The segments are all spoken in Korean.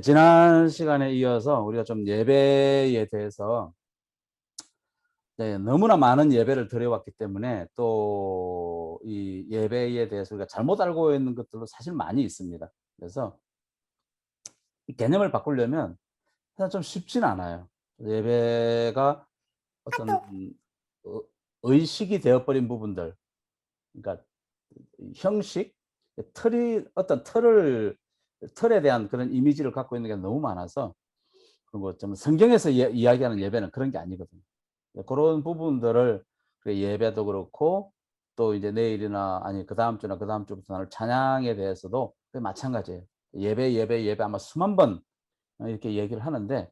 지난 시간에 이어서 우리가 좀 예배에 대해서 너무나 많은 예배를 드려왔기 때문에 또 이 예배에 대해서 우리가 잘못 알고 있는 것들도 사실 많이 있습니다. 그래서 이 개념을 바꾸려면 사실 좀 쉽진 않아요. 예배가 어떤 어 의식이 되어 버린 부분들, 그러니까 형식, 어떤 틀에 대한 그런 이미지를 갖고 있는 게 너무 많아서, 그리고 좀 성경에서 이야기하는 예배는 그런 게 아니거든요. 그런 부분들을 예배도 그렇고 또 이제 내일이나 아니 그다음 주나 그다음 주부터 나눌 찬양에 대해서도 마찬가지예요. 예배 아마 수만 번 이렇게 얘기를 하는데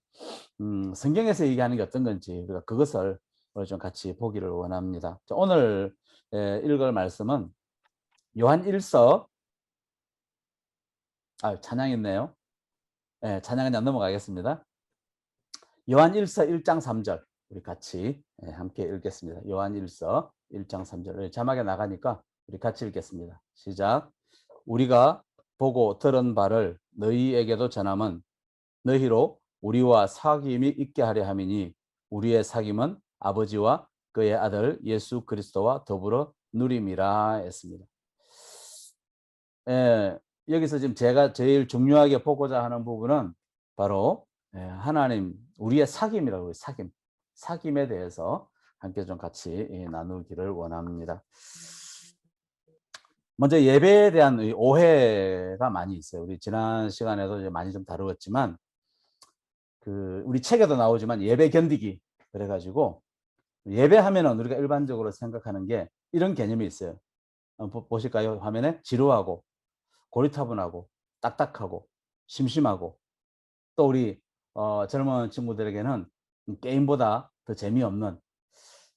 성경에서 얘기하는 게 어떤 건지 우리가 그것을 오늘 좀 같이 보기를 원합니다. 자, 오늘 읽을 말씀은 요한 1서 찬양 있네요. 예, 찬양 그냥 넘어가겠습니다. 요한 1서 1장 3절 우리 같이 함께 읽겠습니다. 요한 1서 1장 3절 자막에 나가니까 우리 같이 읽겠습니다. 시작. 우리가 보고 들은 바를 너희에게도 전함은 너희로 우리와 사귐이 있게 하려 함이니 우리의 사귐은 아버지와 그의 아들 예수 그리스도와 더불어 누림이라 했습니다. 여기서 지금 제가 제일 중요하게 보고자 하는 부분은 바로 하나님 우리의 사귐이라고 해요. 사귐에 대해서 함께 좀 같이 나누기를 원합니다. 먼저 예배에 대한 오해가 많이 있어요. 우리 지난 시간에도 이제 많이 좀 다루었지만 우리 책에도 나오지만 예배 견디기 그래가지고 예배하면은 우리가 일반적으로 생각하는 게 이런 개념이 있어요. 보실까요? 화면에 지루하고 고리타분하고 딱딱하고 심심하고 또 우리 젊은 친구들에게는 게임보다 더 재미없는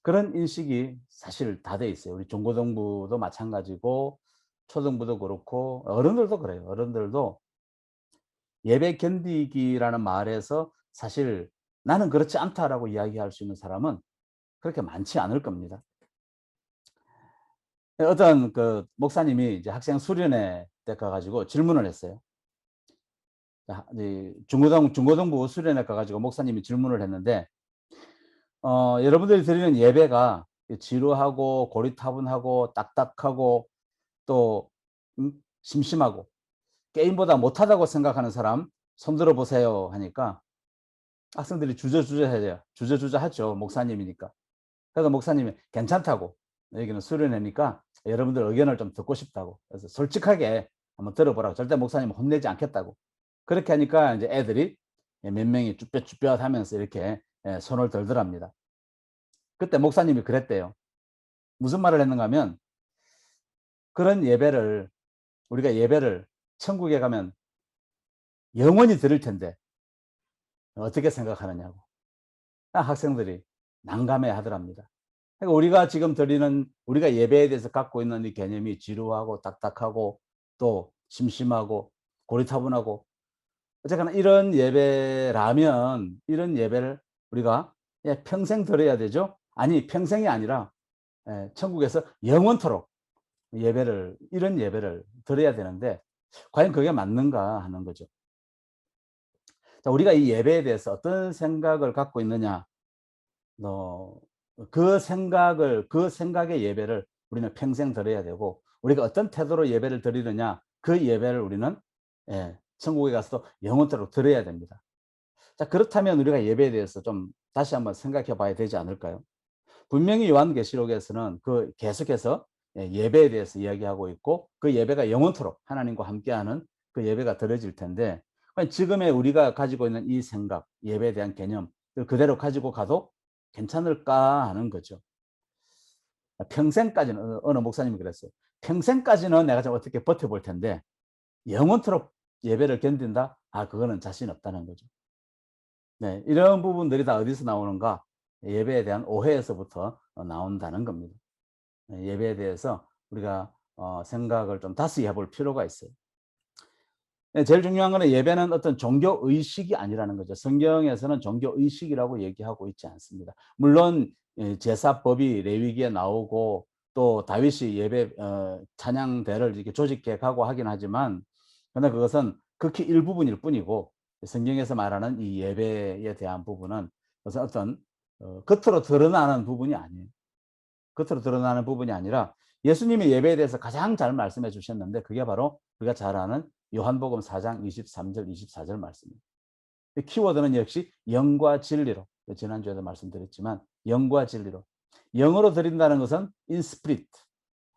그런 인식이 사실 다 돼 있어요. 우리 중고등부도 마찬가지고 초등부도 그렇고 어른들도 그래요. 어른들도 예배 견디기라는 말에서 사실 나는 그렇지 않다라고 이야기할 수 있는 사람은 그렇게 많지 않을 겁니다. 어떤 그 목사님이 이제 학생 수련회 때 가가지고 질문을 했어요. 중고등부 수련회 가가지고 목사님이 질문을 했는데, 여러분들이 드리는 예배가 지루하고 고리타분하고 딱딱하고 또 심심하고 게임보다 못하다고 생각하는 사람 손 들어 보세요 하니까 학생들이 주저주저하죠. 목사님이니까. 그래서 목사님이 괜찮다고, 여기는 수련회니까 여러분들 의견을 좀 듣고 싶다고, 그래서 솔직하게 한번 들어보라고, 절대 목사님 혼내지 않겠다고. 그렇게 하니까 이제 애들이 몇 명이 쭈뼛쭈뼛 하면서 이렇게 손을 들더랍니다. 그때 목사님이 그랬대요. 무슨 말을 했는가 하면, 그런 예배를 우리가 예배를 천국에 가면 영원히 드릴 텐데 어떻게 생각하느냐고 학생들이 난감해 하더랍니다. 그러니까 우리가 지금 우리가 예배에 대해서 갖고 있는 이 개념이 지루하고 딱딱하고 또 심심하고 고리타분하고, 어쨌거나 이런 예배라면 이런 예배를 우리가 평생 드려야 되죠. 아니, 평생이 아니라 천국에서 영원토록 이런 예배를 드려야 되는데 과연 그게 맞는가 하는 거죠. 자, 우리가 이 예배에 대해서 어떤 생각을 갖고 있느냐, 그 생각의 예배를 우리는 평생 드려야 되고, 우리가 어떤 태도로 예배를 드리느냐, 그 예배를 우리는 천국에 가서도 영원토록 드려야 됩니다. 자, 그렇다면 우리가 예배에 대해서 좀 다시 한번 생각해 봐야 되지 않을까요? 분명히 요한계시록에서는 계속해서 예배에 대해서 이야기하고 있고, 그 예배가 영원토록 하나님과 함께하는 그 예배가 드려질 텐데, 지금의 우리가 가지고 있는 이 생각, 예배에 대한 개념을 그대로 가지고 가도 괜찮을까 하는 거죠. 평생까지는, 어느 목사님이 그랬어요. 평생까지는 내가 좀 어떻게 버텨볼 텐데 영원토록 예배를 견딘다? 그거는 자신 없다는 거죠. 네, 이런 부분들이 다 어디서 나오는가? 예배에 대한 오해에서부터 나온다는 겁니다. 예배에 대해서 우리가 생각을 좀 다시 해볼 필요가 있어요. 제일 중요한 거는 예배는 어떤 종교 의식이 아니라는 거죠. 성경에서는 종교 의식이라고 얘기하고 있지 않습니다. 물론 제사법이 레위기에 나오고 또 다윗이 예배 찬양대를 이렇게 조직해 가고 하긴 하지만, 그러나 그것은 극히 일부분일 뿐이고 성경에서 말하는 이 예배에 대한 부분은 무슨 어떤 겉으로 드러나는 부분이 아니에요. 겉으로 드러나는 부분이 아니라 예수님의 예배에 대해서 가장 잘 말씀해 주셨는데 그게 바로 우리가 잘 아는 요한복음 4장 23절 24절 말씀입니다. 키워드는 역시 영과 진리로, 지난주에도 말씀드렸지만 영과 진리로, 영으로 드린다는 것은 in spirit,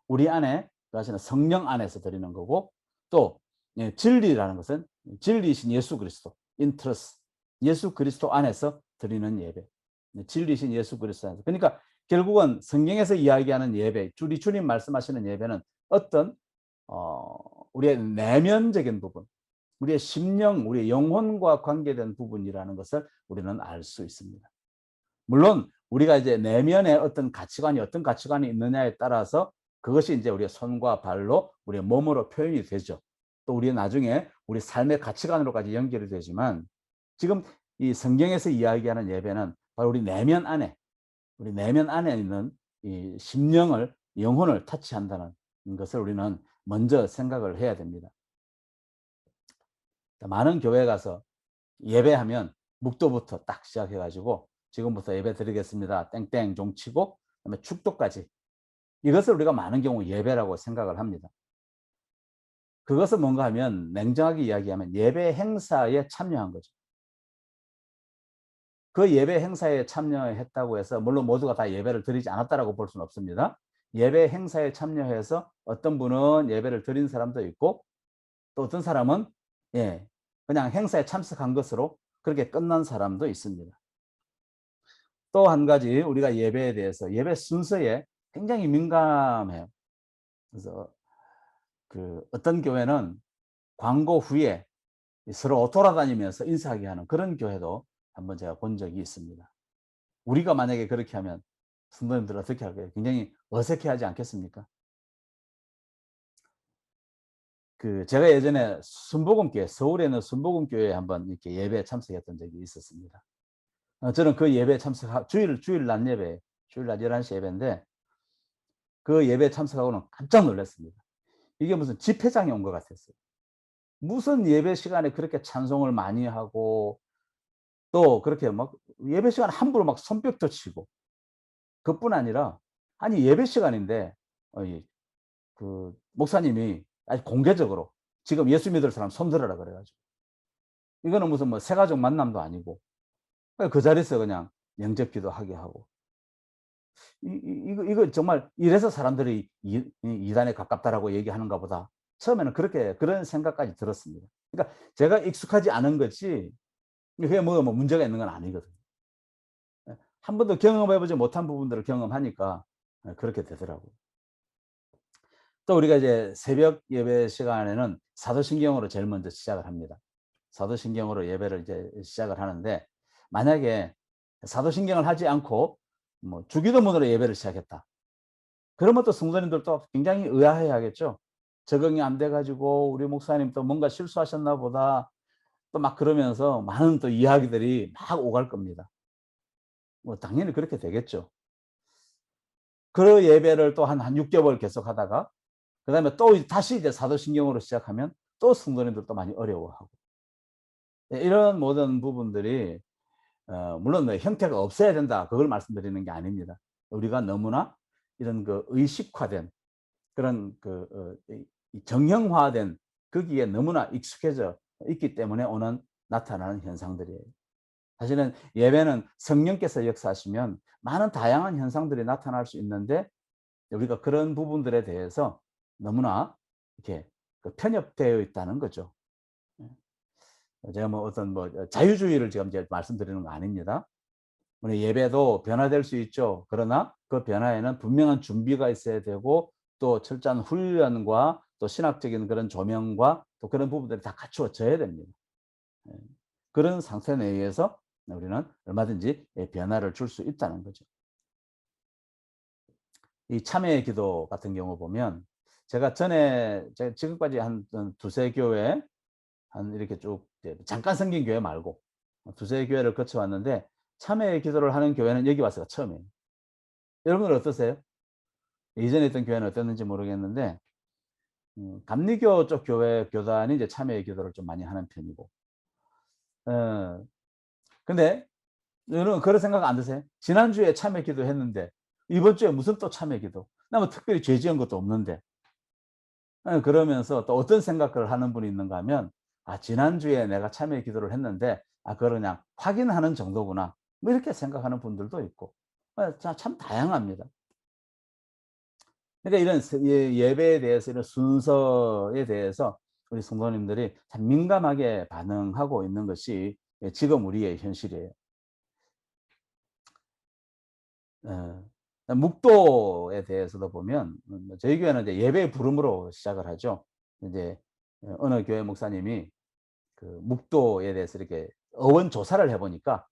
우리 안에 성령 안에서 드리는 거고, 또 진리라는 것은 진리이신 예수 그리스도 in truth, 예수 그리스도 안에서 드리는 예배, 진리이신 예수 그리스도 안에서. 그러니까 결국은 성경에서 이야기하는 예배, 우리 주님 말씀하시는 예배는 어떤 우리의 내면적인 부분, 우리의 심령, 우리의 영혼과 관계된 부분이라는 것을 우리는 알 수 있습니다. 물론 우리가 이제 내면에 어떤 가치관이 있느냐에 따라서 그것이 이제 우리의 손과 발로, 우리의 몸으로 표현이 되죠. 또 우리 나중에 우리 삶의 가치관으로까지 연결이 되지만, 지금 이 성경에서 이야기하는 예배는 바로 우리 내면 안에 있는 이 심령을, 영혼을 터치한다는 것을 우리는 먼저 생각을 해야 됩니다. 많은 교회 가서 예배하면 묵도부터 딱 시작해가지고 지금부터 예배 드리겠습니다. 땡땡 종치고 그다음에 축도까지, 이것을 우리가 많은 경우 예배라고 생각을 합니다. 그것은 뭔가 하면, 냉정하게 이야기하면 예배 행사에 참여한 거죠. 그 예배 행사에 참여했다고 해서 물론 모두가 다 예배를 드리지 않았다라고 볼 수는 없습니다. 예배 행사에 참여해서 어떤 분은 예배를 드린 사람도 있고, 또 어떤 사람은 그냥 행사에 참석한 것으로 그렇게 끝난 사람도 있습니다. 또 한 가지, 우리가 예배에 대해서, 예배 순서에 굉장히 민감해요. 그래서 어떤 교회는 광고 후에 서로 돌아다니면서 인사하게 하는 그런 교회도 한번 제가 본 적이 있습니다. 우리가 만약에 그렇게 하면 성도님들 어떻게 할까요? 굉장히 어색해하지 않겠습니까? 제가 예전에 순복음교회, 서울에 있는 순복음교회에 한번 이렇게 예배에 참석했던 적이 있었습니다. 저는 그 예배에 주일 낮 예배, 주일 낮 11시 예배인데, 그 예배에 참석하고는 깜짝 놀랐습니다. 이게 무슨 집회장에 온 것 같았어요. 무슨 예배 시간에 그렇게 찬송을 많이 하고, 또 그렇게 막 예배 시간에 함부로 막 손뼉도 치고, 그뿐 아니라, 아니 예배 시간인데 목사님이 아주 공개적으로 지금 예수 믿을 사람 손 들어라 그래가지고, 이거는 무슨 뭐 새가족 만남도 아니고 그 자리에서 그냥 영접기도 하게 하고, 이거 정말 이래서 사람들이 이단에 가깝다라고 얘기하는가 보다, 처음에는 그런 생각까지 들었습니다. 그러니까 제가 익숙하지 않은 거지 그게 뭐 문제가 있는 건 아니거든요. 한 번도 경험해보지 못한 부분들을 경험하니까 그렇게 되더라고요. 또 우리가 이제 새벽 예배 시간에는 사도신경으로 제일 먼저 시작을 합니다. 사도신경으로 예배를 이제 시작을 하는데, 만약에 사도신경을 하지 않고 뭐 주기도문으로 예배를 시작했다, 그러면 또 성도님들도 굉장히 의아해 하겠죠. 적응이 안 돼 가지고 우리 목사님 또 뭔가 실수하셨나 보다, 또 막 그러면서 많은 또 이야기들이 막 오갈 겁니다. 뭐 당연히 그렇게 되겠죠. 그 예배를 또 한 6개월 계속하다가 그다음에 또 다시 이제 사도신경으로 시작하면 또 성도님들도 많이 어려워하고, 이런 모든 부분들이 물론 형태가 없어야 된다, 그걸 말씀드리는 게 아닙니다. 우리가 너무나 이런 의식화된 그런 정형화된 거기에 너무나 익숙해져 있기 때문에 나타나는 현상들이에요. 사실은 예배는 성령께서 역사하시면 많은 다양한 현상들이 나타날 수 있는데, 우리가 그런 부분들에 대해서 너무나 이렇게 편협되어 있다는 거죠. 제가 뭐 어떤 자유주의를 지금 이제 말씀드리는 거 아닙니다. 우리 예배도 변화될 수 있죠. 그러나 그 변화에는 분명한 준비가 있어야 되고, 또 철저한 훈련과 또 신학적인 그런 조명과 또 그런 부분들이 다 갖추어져야 됩니다. 그런 상태 내에서 우리는 얼마든지 변화를 줄 수 있다는 거죠. 이 참회의 기도 같은 경우 보면, 제가 지금까지 한 두세 교회, 이렇게 쭉 잠깐 생긴 교회 말고 두세 교회를 거쳐왔는데, 참회의 기도를 하는 교회는 여기 와서가 처음이에요. 여러분들 어떠세요? 이전에 있던 교회는 어땠는지 모르겠는데, 감리교 쪽 교회 교단이 이제 참회의 기도를 좀 많이 하는 편이고, 어. 근데 여러분 그런 생각 안 드세요? 지난주에 참회 기도했는데 이번 주에 무슨 또 참회 기도? 나 뭐 특별히 죄 지은 것도 없는데. 그러면서 또 어떤 생각을 하는 분이 있는가 하면 '아 지난주에 내가 참회 기도를 했는데 그걸 그냥 확인하는 정도구나.' 뭐 이렇게 생각하는 분들도 있고. 참 다양합니다. 그러니까 이런 예배에 대해서 이런 순서에 대해서 우리 성도님들이 참 민감하게 반응하고 있는 것이 지금 우리의 현실이에요. 묵도에 대해서도 보면 저희 교회는 이제 예배 부름으로 시작을 하죠. 이제 어느 교회 목사님이 그 묵도에 대해서 이렇게 어원 조사를 해 보니까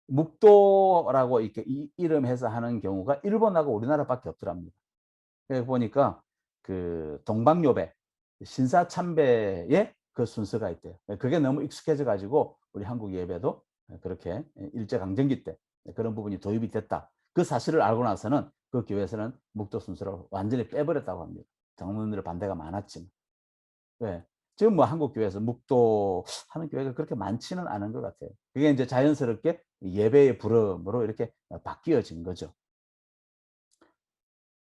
묵도라고 이렇게 이름해서 하는 경우가 일본하고 우리나라밖에 없더랍니다. 그래 보니까 그 동방요배, 신사참배의 그 순서가 있대요. 그게 너무 익숙해져 가지고 우리 한국 예배도 그렇게 일제강점기 때 그런 부분이 도입이 됐다. 그 사실을 알고 나서는 그 교회에서는 묵도 순서를 완전히 빼버렸다고 합니다. 장로님들의 반대가 많았지만. 네. 지금 뭐 한국 교회에서 묵도하는 교회가 그렇게 많지는 않은 것 같아요. 그게 인제 자연스럽게 예배의 부름으로 이렇게 바뀌어진 거죠.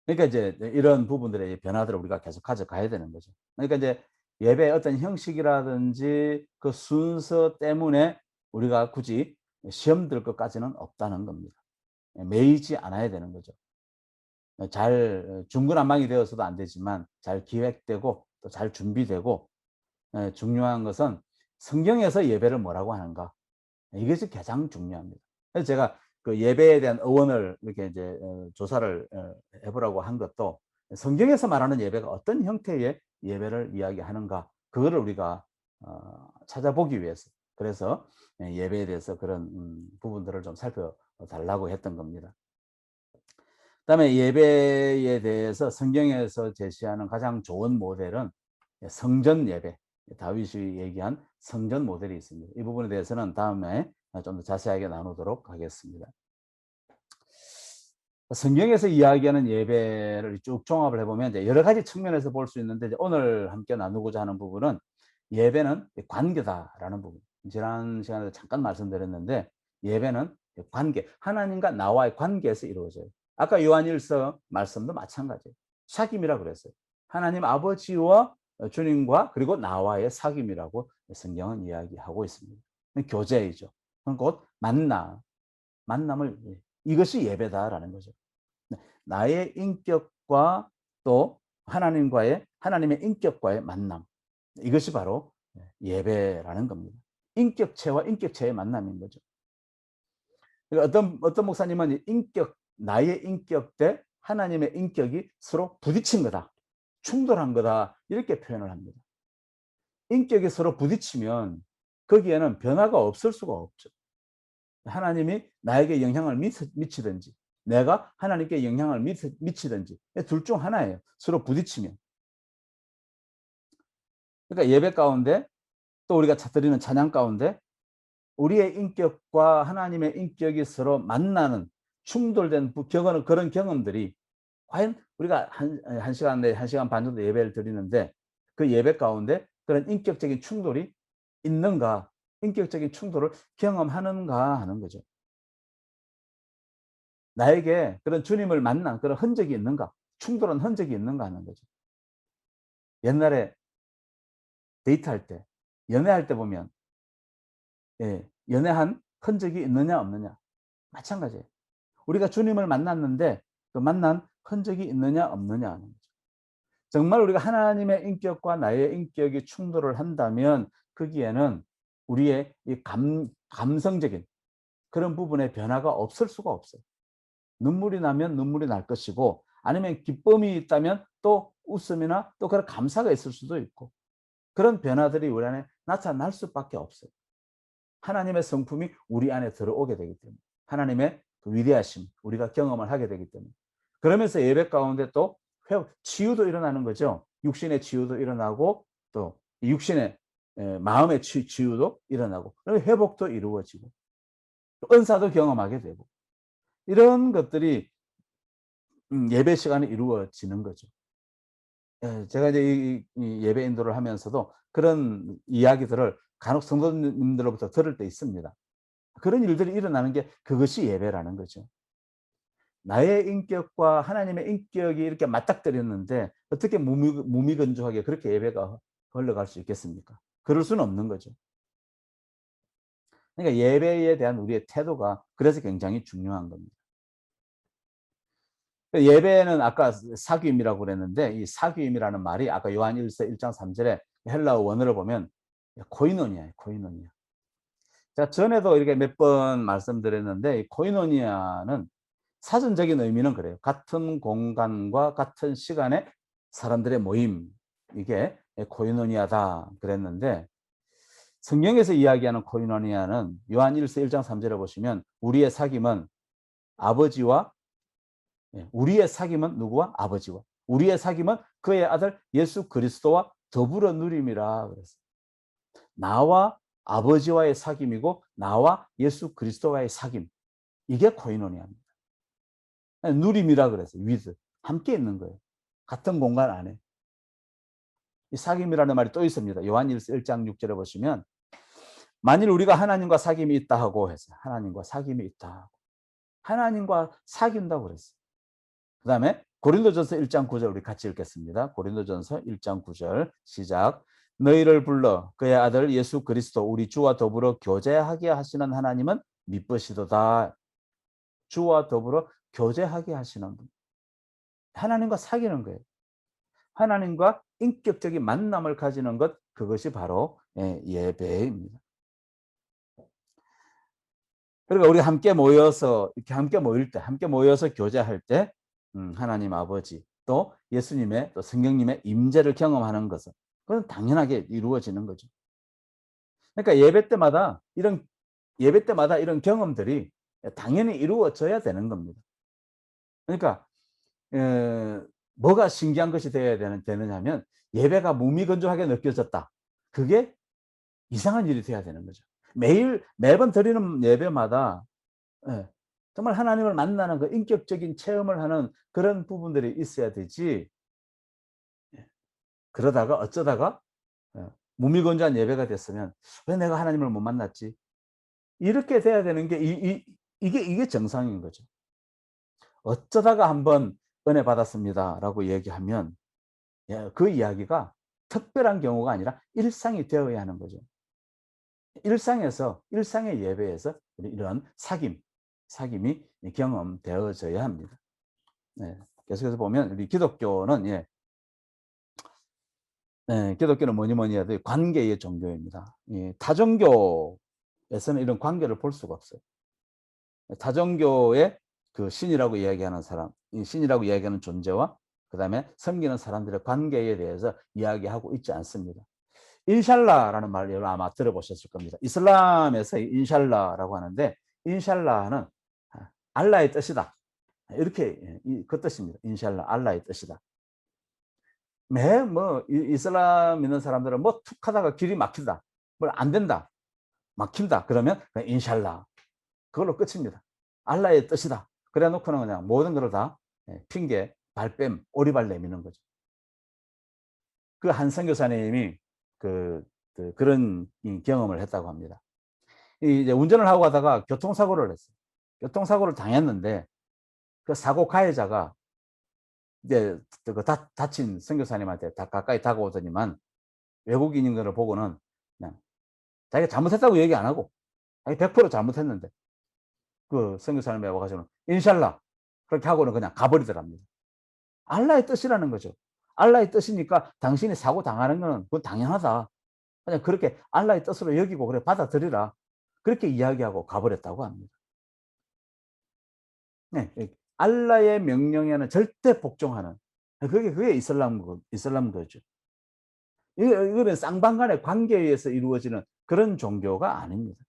그러니까 이제 이런 부분들의 변화들을 우리가 계속 가져가야 되는 거죠. 그러니까 이제 예배의 어떤 형식이라든지 그 순서 때문에 우리가 굳이 시험 들 것까지는 없다는 겁니다. 매이지 않아야 되는 거죠. 잘 중구난방이 되어서도 안 되지만 잘 기획되고 또 잘 준비되고 중요한 것은 성경에서 예배를 뭐라고 하는가. 이것이 가장 중요합니다. 그래서 제가 그 예배에 대한 어원을 이렇게 이제 조사를 해 보라고 한 것도 성경에서 말하는 예배가 어떤 형태의 예배를 이야기하는가 그거를 우리가 찾아보기 위해서 그래서 예배에 대해서 그런 부분들을 좀 살펴달라고 했던 겁니다. 그다음에 예배에 대해서 성경에서 제시하는 가장 좋은 모델은 성전 예배, 다윗이 얘기한 성전 모델이 있습니다. 이 부분에 대해서는 다음에 좀 더 자세하게 나누도록 하겠습니다. 성경에서 이야기하는 예배를 쭉 종합을 해보면 이제 여러 가지 측면에서 볼 수 있는데 오늘 함께 나누고자 하는 부분은 예배는 관계다라는 부분. 지난 시간에 잠깐 말씀드렸는데 예배는 관계, 하나님과 나와의 관계에서 이루어져요. 아까 요한일서 말씀도 마찬가지예요. 사귐이라 그랬어요. 하나님 아버지와 주님과 그리고 나와의 사귐이라고 성경은 이야기하고 있습니다. 교제이죠. 곧 만남을 이것이 예배다라는 거죠. 나의 인격과 또 하나님의 인격과의 만남. 이것이 바로 예배라는 겁니다. 인격체와 인격체의 만남인 거죠. 그러니까 어떤 목사님은 나의 인격 대 하나님의 인격이 서로 부딪힌 거다. 충돌한 거다. 이렇게 표현을 합니다. 인격이 서로 부딪히면 거기에는 변화가 없을 수가 없죠. 하나님이 나에게 영향을 미치든지 내가 하나님께 영향을 미치든지 둘 중 하나예요. 서로 부딪히면. 그러니까 예배 가운데 또 우리가 드리는 찬양 가운데 우리의 인격과 하나님의 인격이 서로 만나는 충돌된 그런 경험들이 과연 우리가 한 시간 내 1시간 반 정도 예배를 드리는데 그 예배 가운데 그런 인격적인 충돌이 있는가, 인격적인 충돌을 경험하는가 하는 거죠. 나에게 그런 주님을 만난 그런 흔적이 있는가, 충돌한 흔적이 있는가 하는 거죠. 옛날에 데이트할 때, 연애할 때 보면 연애한 흔적이 있느냐 없느냐 마찬가지예요. 우리가 주님을 만났는데 그 만난 흔적이 있느냐 없느냐 하는 거죠. 정말 우리가 하나님의 인격과 나의 인격이 충돌을 한다면 거기에는 우리의 이 감성적인 그런 부분에 변화가 없을 수가 없어요. 눈물이 나면 눈물이 날 것이고 아니면 기쁨이 있다면 또 웃음이나 또 그런 감사가 있을 수도 있고 그런 변화들이 우리 안에 나타날 수밖에 없어요. 하나님의 성품이 우리 안에 들어오게 되기 때문에 하나님의 그 위대하심 우리가 경험을 하게 되기 때문에 그러면서 예배 가운데 또 치유도 일어나는 거죠. 육신의 치유도 일어나고 또 육신의 마음의 치유도 일어나고 회복도 이루어지고 은사도 경험하게 되고 이런 것들이 예배 시간에 이루어지는 거죠. 제가 이제 이 예배 인도를 하면서도 그런 이야기들을 간혹 성도님들로부터 들을 때 있습니다. 그런 일들이 일어나는 게 그것이 예배라는 거죠. 나의 인격과 하나님의 인격이 이렇게 맞닥뜨렸는데 어떻게 무미건조하게 그렇게 예배가 흘러갈 수 있겠습니까? 그럴 수는 없는 거죠. 그러니까 예배에 대한 우리의 태도가 그래서 굉장히 중요한 겁니다. 예배는 아까 사귐이라고 그랬는데 이 사귐이라는 말이 아까 요한 1서 1장 3절에 헬라어 원어를 보면 코이노니아예요. 코이노니아. 제가 전에도 이렇게 몇 번 말씀드렸는데 이 코이노니아는 사전적인 의미는 그래요. 같은 공간과 같은 시간에 사람들의 모임, 이게 코이노니아다 그랬는데 성경에서 이야기하는 코이노니아는 요한 1서 1장 3절에 보시면 우리의 사귐은 아버지와 우리의 사귐은 누구와? 아버지와. 우리의 사귐은 그의 아들 예수 그리스도와 더불어 누림이라 그랬어요. 나와 아버지와의 사귐이고 나와 예수 그리스도와의 사귐. 이게 코이노니아입니다. 누림이라 그랬어요. with. 함께 있는 거예요. 같은 공간 안에. 이 사귐이라는 말이 또 있습니다. 요한일서 1장 6절에 보시면 만일 우리가 하나님과 사귐이 있다 하고 해서 하나님과 사귐이 있다 하고 하나님과 사귄다고 그랬어요. 그 다음에 고린도전서 1장 9절 우리 같이 읽겠습니다. 고린도전서 1장 9절 시작. 너희를 불러 그의 아들 예수 그리스도 우리 주와 더불어 교제하게 하시는 하나님은 미쁘시도다. 주와 더불어 교제하게 하시는 분. 하나님과 사귀는 거예요. 하나님과 인격적인 만남을 가지는 것, 그것이 바로 예배입니다. 그러니까 우리 함께 모여서 이렇게 함께 모일 때, 함께 모여서 교제할 때 하나님 아버지 또 예수님의 또 성령님의 임재를 경험하는 것은 그건 당연하게 이루어지는 거죠. 그러니까 예배 때마다 이런 경험들이 당연히 이루어져야 되는 겁니다. 그러니까 뭐가 신기한 것이 되느냐면 예배가 무미건조하게 느껴졌다. 그게 이상한 일이 돼야 되는 거죠. 매번 드리는 예배마다 정말 하나님을 만나는 그 인격적인 체험을 하는 그런 부분들이 있어야 되지. 그러다가 어쩌다가 무미건조한 예배가 됐으면 왜 내가 하나님을 못 만났지? 이렇게 돼야 되는 게 이게 정상인 거죠. 어쩌다가 한번 은혜 받았습니다라고 얘기하면 그 이야기가 특별한 경우가 아니라 일상이 되어야 하는 거죠. 일상의 예배에서 이런 사귐이 경험되어져야 합니다. 계속해서 보면 우리 기독교는 기독교는 뭐니 해도 관계의 종교입니다. 타종교에서는 이런 관계를 볼 수가 없어요. 타종교의 그 신이라고 이야기하는 사람, 신이라고 이야기하는 존재와 그다음에 섬기는 사람들의 관계에 대해서 이야기하고 있지 않습니다. 인샬라라는 말을 아마 들어보셨을 겁니다. 이슬람에서 인샬라라고 하는데 인샬라는 알라의 뜻이다. 이렇게 그 뜻입니다. 인샬라, 알라의 뜻이다. 이슬람 있는 사람들은 툭 하다가 길이 막힌다. 뭘 안 된다. 막힌다. 그러면 인샬라. 그걸로 끝입니다. 알라의 뜻이다. 그래 놓고는 그냥 모든 것을 다 핑계, 발뺌, 오리발 내미는 거죠. 그 한 선교사님이 그런 경험을 했다고 합니다. 이제 운전을 하고 가다가 교통사고를 했어요. 교통사고를 당했는데 그 사고 가해자가 이제 다친 선교사님한테 가까이 다가오더니만 외국인인 것을 보고는 그냥 자기가 잘못했다고 얘기 안 하고 자기 100% 잘못했는데 그 선교사님이 와가지고는 인샬라 그렇게 하고는 그냥 가버리더랍니다. 알라의 뜻이라는 거죠. 알라의 뜻이니까 당신이 사고 당하는 거는 그건 당연하다. 그냥 그렇게 알라의 뜻으로 여기고 그래 받아들이라. 그렇게 이야기하고 가버렸다고 합니다. 알라의 명령에는 절대 복종하는 그게 이슬람거죠. 이거는 쌍방간의 관계에 의해서 이루어지는 그런 종교가 아닙니다.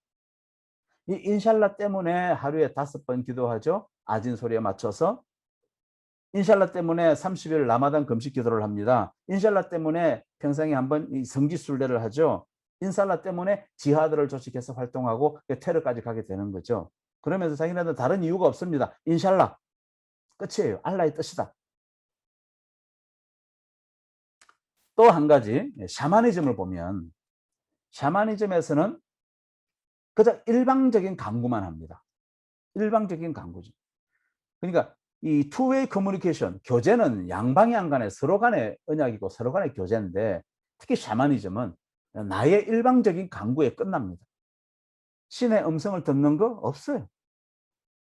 이 인샬라 때문에 하루에 5번 기도하죠. 아진 소리에 맞춰서. 인샬라 때문에 30일 라마단 금식 기도를 합니다. 인샬라 때문에 평생에 한번 성지순례를 하죠. 인샬라 때문에 지하드를 조직해서 활동하고 테러까지 가게 되는 거죠. 그러면서 자기네들은 다른 이유가 없습니다. 인샬라. 끝이에요. 알라의 뜻이다. 또 한 가지 샤머니즘을 보면 샤머니즘에서는 그저 일방적인 강구만 합니다. 일방적인 강구죠. 그러니까 이 투웨이 커뮤니케이션, 교제는 양방향 간에 서로 간의 언약이고 서로 간의 교제인데, 특히 샤머니즘은 나의 일방적인 강구에 끝납니다. 신의 음성을 듣는 거 없어요.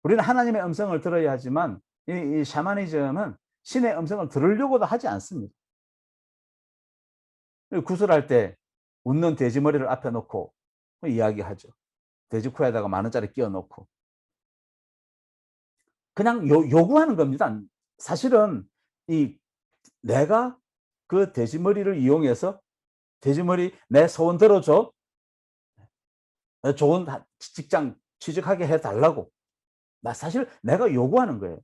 우리는 하나님의 음성을 들어야 하지만 이 샤머니즘은 신의 음성을 들으려고도 하지 않습니다. 구슬할 때 웃는 돼지 머리를 앞에 놓고 이야기하죠. 돼지 코에다가 10,000원짜리 끼워 놓고 그냥 요구하는 겁니다. 사실은 이 내가 그 돼지 머리를 이용해서 돼지 머리 내 소원 들어줘. 좋은 직장 취직하게 해달라고. 사실 내가 요구하는 거예요.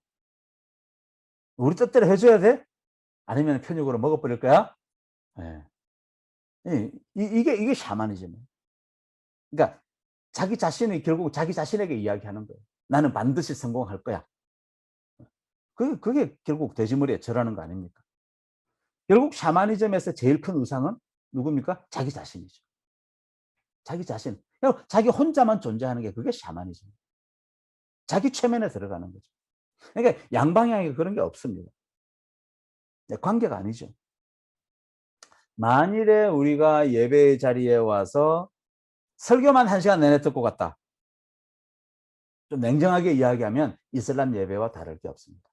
우리 뜻대로 해줘야 돼? 아니면 편육으로 먹어버릴 거야? 네. 이게 샤머니즘이에요. 그러니까 자기 자신이 결국 자기 자신에게 이야기하는 거예요. 나는 반드시 성공할 거야. 그게 결국 돼지머리에 절하는 거 아닙니까? 결국 샤머니즘에서 제일 큰 우상은 누굽니까? 자기 자신이죠. 자기 자신. 자기 혼자만 존재하는 게 그게 샤머니즘. 자기 최면에 들어가는 거죠. 그러니까 양방향에 그런 게 없습니다. 관계가 아니죠. 만일에 우리가 예배 자리에 와서 설교만 1시간 내내 듣고 갔다. 좀 냉정하게 이야기하면 이슬람 예배와 다를 게 없습니다.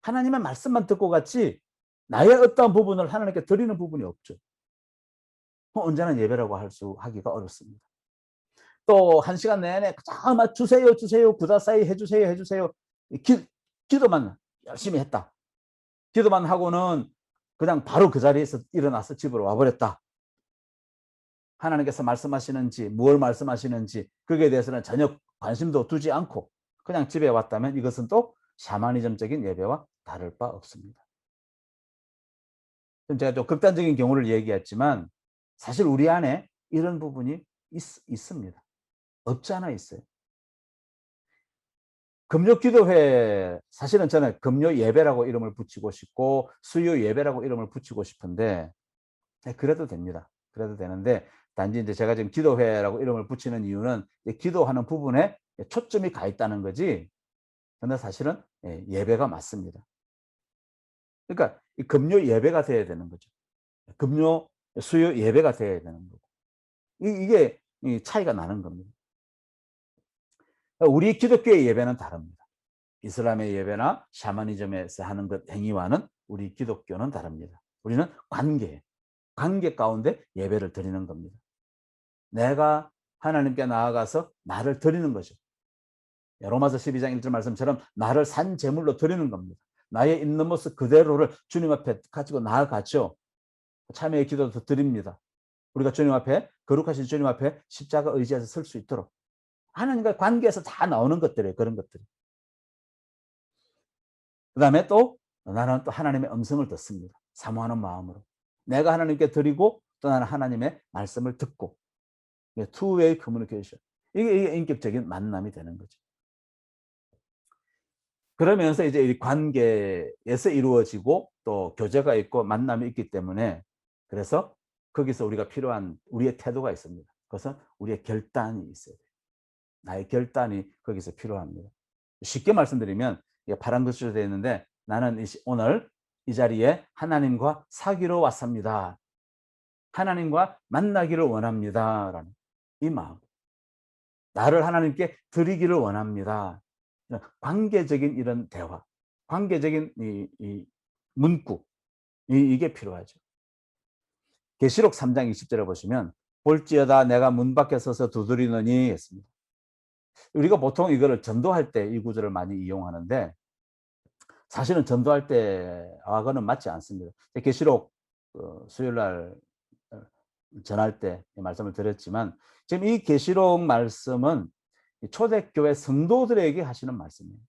하나님의 말씀만 듣고 갔지 나의 어떤 부분을 하나님께 드리는 부분이 없죠. 언제나 예배라고 하기가 어렵습니다. 또 1시간 내내 주세요 주세요 구다사이 해주세요 기도만 열심히 했다. 기도만 하고는 그냥 바로 그 자리에서 일어나서 집으로 와버렸다. 하나님께서 말씀하시는지 무엇 말씀하시는지 거기에 대해서는 전혀 관심도 두지 않고 그냥 집에 왔다면 이것은 또 샤머니즘적인 예배와 다를 바 없습니다. 제가 좀 극단적인 경우를 얘기했지만 사실 우리 안에 이런 부분이 있습니다. 없지 않아 있어요. 금요기도회, 사실은 저는 금요 예배라고 이름을 붙이고 싶고 수요 예배라고 이름을 붙이고 싶은데 그래도 됩니다. 그래도 되는데 단지 이제 제가 지금 기도회라고 이름을 붙이는 이유는 기도하는 부분에 초점이 가 있다는 거지. 근데 사실은 예배가 맞습니다. 그러니까 이 금요 예배가 돼야 되는 거죠. 금요 수요 예배가 돼야 되는 거고. 이게 차이가 나는 겁니다. 우리 기독교의 예배는 다릅니다. 이슬람의 예배나 샤머니즘에서 하는 것 행위와는 우리 기독교는 다릅니다. 우리는 관계 가운데 예배를 드리는 겁니다. 내가 하나님께 나아가서 나를 드리는 거죠. 로마서 12장 1절 말씀처럼 나를 산 제물로 드리는 겁니다. 나의 있는 모습 그대로를 주님 앞에 가지고 나아가죠. 참회의 기도도 드립니다. 우리가 주님 앞에, 거룩하신 주님 앞에 십자가 의지해서 설 수 있도록. 하나님과 관계에서 다 나오는 것들이에요. 그런 것들이. 그 다음에 또 나는 또 하나님의 음성을 듣습니다. 사모하는 마음으로. 내가 하나님께 드리고 또 나는 하나님의 말씀을 듣고. two-way communication. 이게 인격적인 만남이 되는 거죠. 그러면서 이제 이 관계에서 이루어지고 또 교제가 있고 만남이 있기 때문에 그래서 거기서 우리가 필요한 우리의 태도가 있습니다. 그것은 우리의 결단이 있어야 돼요. 나의 결단이 거기서 필요합니다. 쉽게 말씀드리면 파란 글씨로 되어 있는데 나는 오늘 이 자리에 하나님과 사귀러 왔습니다. 하나님과 만나기를 원합니다. 라는 이 마음. 나를 하나님께 드리기를 원합니다. 관계적인 이런 대화, 관계적인 이 문구, 이게 필요하죠. 계시록 3장 20절에 보시면 볼지어다 내가 문 밖에 서서 두드리느니 했습니다. 우리가 보통 이거를 전도할 때 이 구절을 많이 이용하는데 사실은 전도할 때하고는 맞지 않습니다. 계시록 수요일 날 전할 때 말씀을 드렸지만 지금 이 계시록 말씀은 초대교회 성도들에게 하시는 말씀이에요.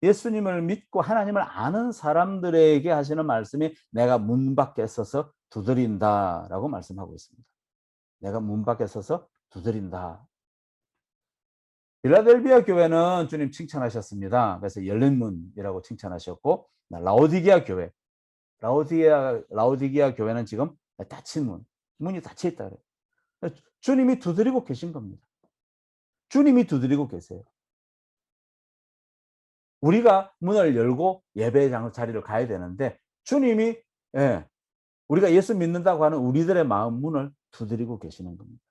예수님을 믿고 하나님을 아는 사람들에게 하시는 말씀이 내가 문 밖에 서서 두드린다라고 말씀하고 있습니다. 내가 문 밖에 서서 두드린다. 필라델비아 교회는 주님 칭찬하셨습니다. 그래서 열린 문이라고 칭찬하셨고 라오디게아 교회, 라오디게아 교회는 지금 닫힌 문. 문이 닫혀 있다 그래요. 주님이 두드리고 계신 겁니다. 주님이 두드리고 계세요. 우리가 문을 열고 예배장 자리를 가야 되는데 주님이 예, 우리가 예수 믿는다고 하는 우리들의 마음 문을 두드리고 계시는 겁니다.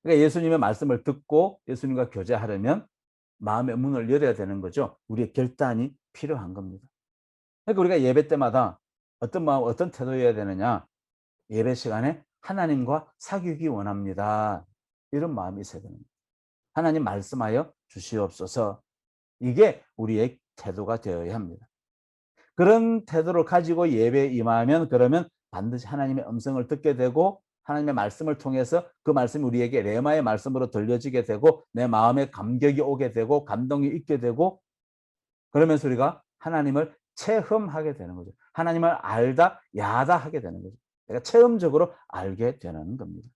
그러니까 예수님의 말씀을 듣고 예수님과 교제하려면 마음의 문을 열어야 되는 거죠. 우리의 결단이 필요한 겁니다. 그러니까 우리가 예배 때마다 어떤 마음, 어떤 태도여야 되느냐? 예배 시간에 하나님과 사귀기 원합니다. 이런 마음이 있어야 됩니다. 하나님 말씀하여 주시옵소서. 이게 우리의 태도가 되어야 합니다. 그런 태도를 가지고 예배에 임하면 그러면 반드시 하나님의 음성을 듣게 되고 하나님의 말씀을 통해서 그 말씀이 우리에게 레마의 말씀으로 들려지게 되고 내 마음에 감격이 오게 되고 감동이 있게 되고 그러면서 우리가 하나님을 체험하게 되는 거죠. 하나님을 알다 야다 하게 되는 거죠. 내가 체험적으로 알게 되는 겁니다.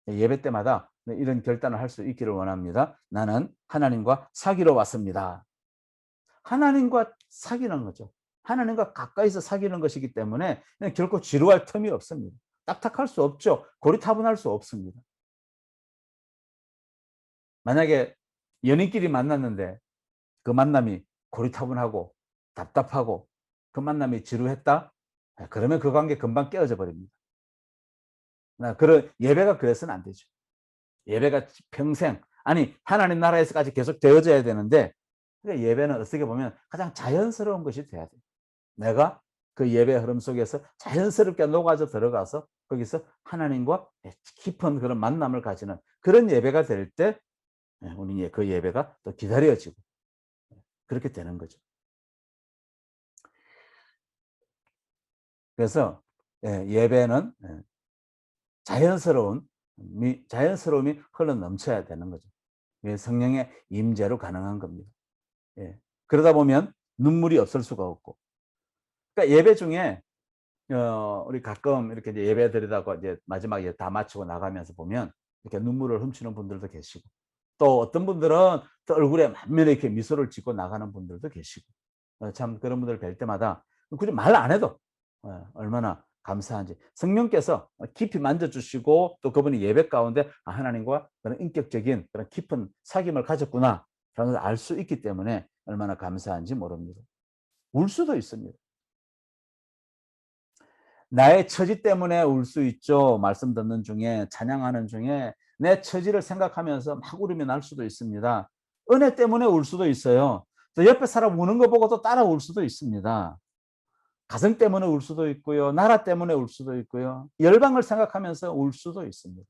예배 때마다 이런 결단을 할 수 있기를 원합니다. 나는 하나님과 사귀러 왔습니다. 하나님과 사귀는 거죠. 하나님과 가까이서 사귀는 것이기 때문에 결코 지루할 틈이 없습니다. 딱딱할 수 없죠. 고리타분할 수 없습니다. 만약에 연인끼리 만났는데 그 만남이 고리타분하고 답답하고 그 만남이 지루했다? 그러면 그 관계 금방 깨어져 버립니다. 그런 예배가 그래서는 안 되죠. 예배가 평생 아니 하나님 나라에서까지 계속 되어져야 되는데 예배는 어떻게 보면 가장 자연스러운 것이 돼야 돼요. 내가 그 예배 흐름 속에서 자연스럽게 녹아져 들어가서 거기서 하나님과 깊은 그런 만남을 가지는 그런 예배가 될 때 우리 그 예배가 또 기다려지고 그렇게 되는 거죠. 그래서 예배는 자연스러움이 흘러 넘쳐야 되는 거죠. 성령의 임재로 가능한 겁니다. 그러다 보면 눈물이 없을 수가 없고. 그러니까 예배 중에 우리 가끔 이렇게 이제 예배 드리다가 이제 마지막에 다 마치고 나가면서 보면 이렇게 눈물을 훔치는 분들도 계시고 또 어떤 분들은 또 얼굴에 만면에 이렇게 미소를 짓고 나가는 분들도 계시고 참 그런 분들 뵐 때마다 굳이 말 안 해도 얼마나 감사한지 성령께서 깊이 만져주시고 또 그분이 예배 가운데 하나님과 그런 인격적인 그런 깊은 사귐을 가졌구나 라는 걸 알 수 있기 때문에 얼마나 감사한지 모릅니다. 울 수도 있습니다. 나의 처지 때문에 울 수 있죠. 말씀 듣는 중에 찬양하는 중에 내 처지를 생각하면서 막 울음이 날 수도 있습니다. 은혜 때문에 울 수도 있어요. 또 옆에 사람 우는 거 보고 또 따라 울 수도 있습니다. 가정 때문에 울 수도 있고요. 나라 때문에 울 수도 있고요. 열방을 생각하면서 울 수도 있습니다.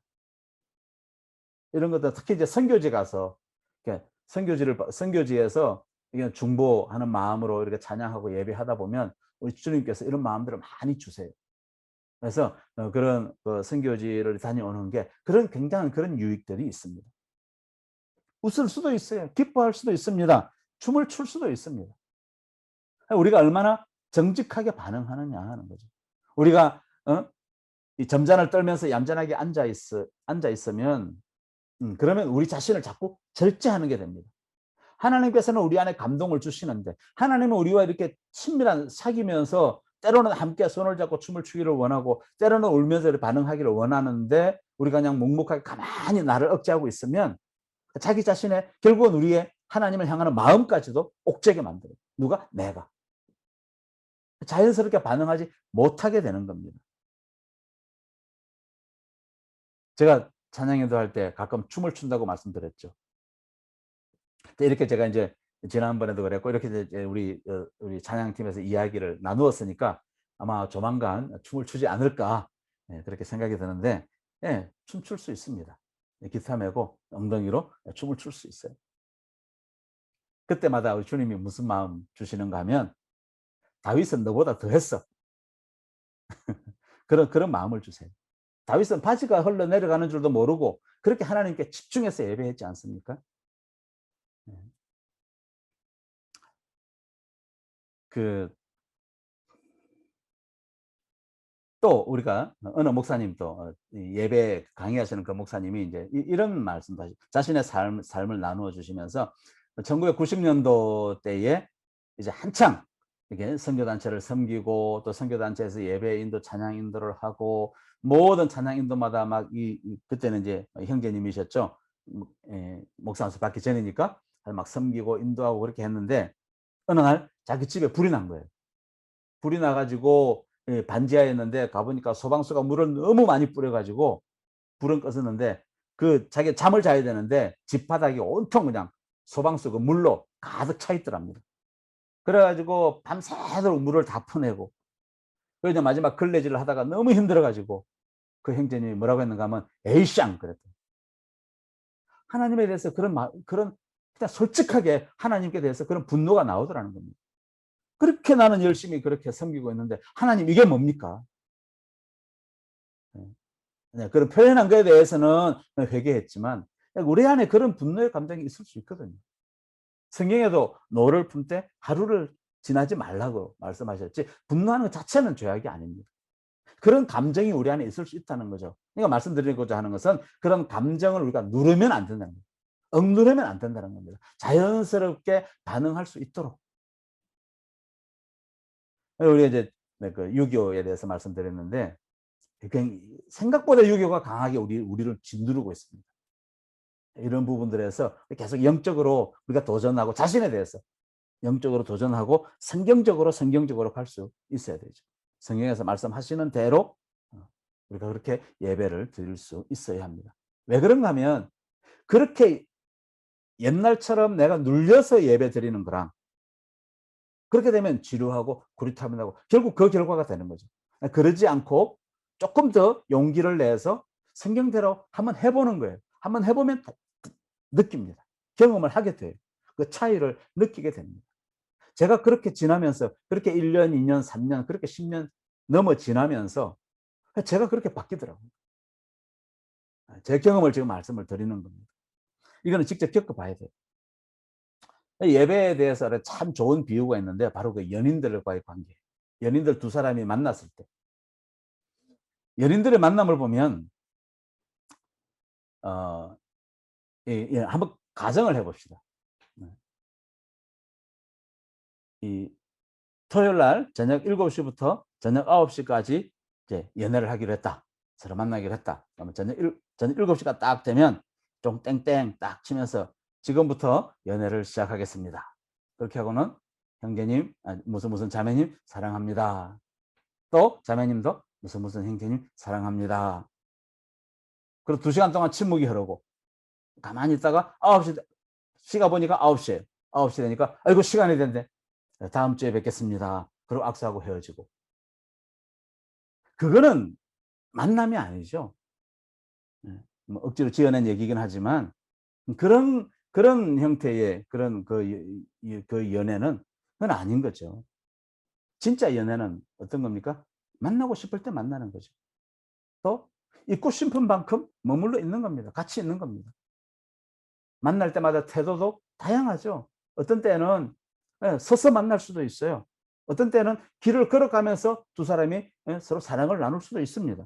이런 것들 특히 이제 선교지 가서 선교지에서 중보하는 마음으로 이렇게 찬양하고 예배하다 보면 우리 주님께서 이런 마음들을 많이 주세요. 그래서 그런 선교지를 다녀오는 게 그런 굉장한 그런 유익들이 있습니다. 웃을 수도 있어요. 기뻐할 수도 있습니다. 춤을 출 수도 있습니다. 우리가 얼마나 정직하게 반응하느냐 하는 거죠. 우리가 이 점잔을 떨면서 얌전하게 앉아 있으면 그러면 우리 자신을 자꾸 절제하는 게 됩니다. 하나님께서는 우리 안에 감동을 주시는데 하나님은 우리와 이렇게 친밀한 사귀면서 때로는 함께 손을 잡고 춤을 추기를 원하고 때로는 울면서 반응하기를 원하는데 우리가 그냥 묵묵하게 가만히 나를 억제하고 있으면 자기 자신의 결국은 우리의 하나님을 향하는 마음까지도 옥죄게 만들어요. 누가? 내가. 자연스럽게 반응하지 못하게 되는 겁니다. 제가 찬양인도 할 때 가끔 춤을 춘다고 말씀드렸죠. 이렇게 제가 이제 지난번에도 그랬고 이렇게 이제 우리 찬양팀에서 이야기를 나누었으니까 아마 조만간 춤을 추지 않을까 그렇게 생각이 드는데 춤출 수 있습니다. 기타 메고 엉덩이로 춤을 출 수 있어요. 그때마다 우리 주님이 무슨 마음 주시는가 하면 다윗은 너보다 더 했어. 그런 마음을 주세요. 다윗은 바지가 흘러내려가는 줄도 모르고 그렇게 하나님께 집중해서 예배했지 않습니까? 또 우리가 어느 목사님 또 예배 강의하시는 그 목사님이 이제 이런 말씀도 하시죠. 자신의 삶을 나누어 주시면서 1990년도 때에 이제 한창 이렇게 선교단체를 섬기고 또 선교단체에서 예배 인도, 찬양 인도를 하고 모든 찬양 인도마다 막 그때는 이제 형제님이셨죠. 목사님서 받기 전이니까 막 섬기고 인도하고 그렇게 했는데 어느 날 자기 집에 불이 난 거예요. 불이 나가지고 반지하였는데 가보니까 소방수가 물을 너무 많이 뿌려가지고 불은 꺼졌는데 그 자기 잠을 자야 되는데 집 바닥이 온통 그냥 소방수 그 물로 가득 차 있더랍니다. 그래가지고 밤새도록 물을 다 퍼내고 그래서 마지막 걸레질을 하다가 너무 힘들어가지고 그 형제님이 뭐라고 했는가 하면 에이쌍 그랬더니 하나님에 대해서 그런 그냥 솔직하게 하나님께 대해서 그런 분노가 나오더라는 겁니다. 그렇게 나는 열심히 그렇게 섬기고 있는데 하나님 이게 뭡니까? 네, 그런 표현한 거에 대해서는 회개했지만 우리 안에 그런 분노의 감정이 있을 수 있거든요. 성경에도 노를 품 때 하루를 지나지 말라고 말씀하셨지 분노하는 것 자체는 죄악이 아닙니다. 그런 감정이 우리 안에 있을 수 있다는 거죠. 그러니까 말씀드리고자 하는 것은 그런 감정을 우리가 누르면 안 된다는 거예요. 억누르면 안 된다는 겁니다. 자연스럽게 반응할 수 있도록. 우리가 이제 그 유교에 대해서 말씀드렸는데 생각보다 유교가 강하게 우리를 짓누르고 있습니다. 이런 부분들에서 계속 영적으로 우리가 도전하고 자신에 대해서 영적으로 도전하고 성경적으로 갈 수 있어야 되죠. 성경에서 말씀하시는 대로 우리가 그렇게 예배를 드릴 수 있어야 합니다. 왜 그런가 하면 그렇게 옛날처럼 내가 눌려서 예배 드리는 거랑 그렇게 되면 지루하고 고리타분하고 결국 그 결과가 되는 거죠. 그러지 않고 조금 더 용기를 내서 성경대로 한번 해보는 거예요. 한번 해보면 느낍니다. 경험을 하게 돼요. 그 차이를 느끼게 됩니다. 제가 그렇게 지나면서 그렇게 1년, 2년, 3년, 그렇게 10년 넘어 지나면서 제가 그렇게 바뀌더라고요. 제 경험을 지금 말씀을 드리는 겁니다. 이거는 직접 겪어봐야 돼요. 예배에 대해서 참 좋은 비유가 있는데 바로 그 연인들과의 관계. 연인들 두 사람이 만났을 때 연인들의 만남을 보면 한번 가정을 해봅시다. 이 토요일 날 저녁 7시부터 저녁 9시까지 이제 연애를 하기로 했다. 서로 만나기로 했다. 그러면 저녁 7시가 딱 되면 좀 땡땡 딱 치면서 지금부터 연애를 시작하겠습니다. 그렇게 하고는 형제님, 무슨 자매님 사랑합니다. 또 자매님도 무슨 형제님 사랑합니다. 그리고 2시간 동안 침묵이 흐르고 가만히 있다가 9시 시가 보니까 9시에요. 9시 되니까 아이고 시간이 됐네. 다음 주에 뵙겠습니다. 그리고 악수하고 헤어지고. 그거는 만남이 아니죠. 뭐 억지로 지어낸 얘기긴 하지만 그런 형태의 그런 그 연애는 그건 아닌 거죠. 진짜 연애는 어떤 겁니까? 만나고 싶을 때 만나는 거죠. 또 있고 싶은 만큼 머물러 있는 겁니다. 같이 있는 겁니다. 만날 때마다 태도도 다양하죠. 어떤 때는 서서 만날 수도 있어요. 어떤 때는 길을 걸어가면서 두 사람이 서로 사랑을 나눌 수도 있습니다.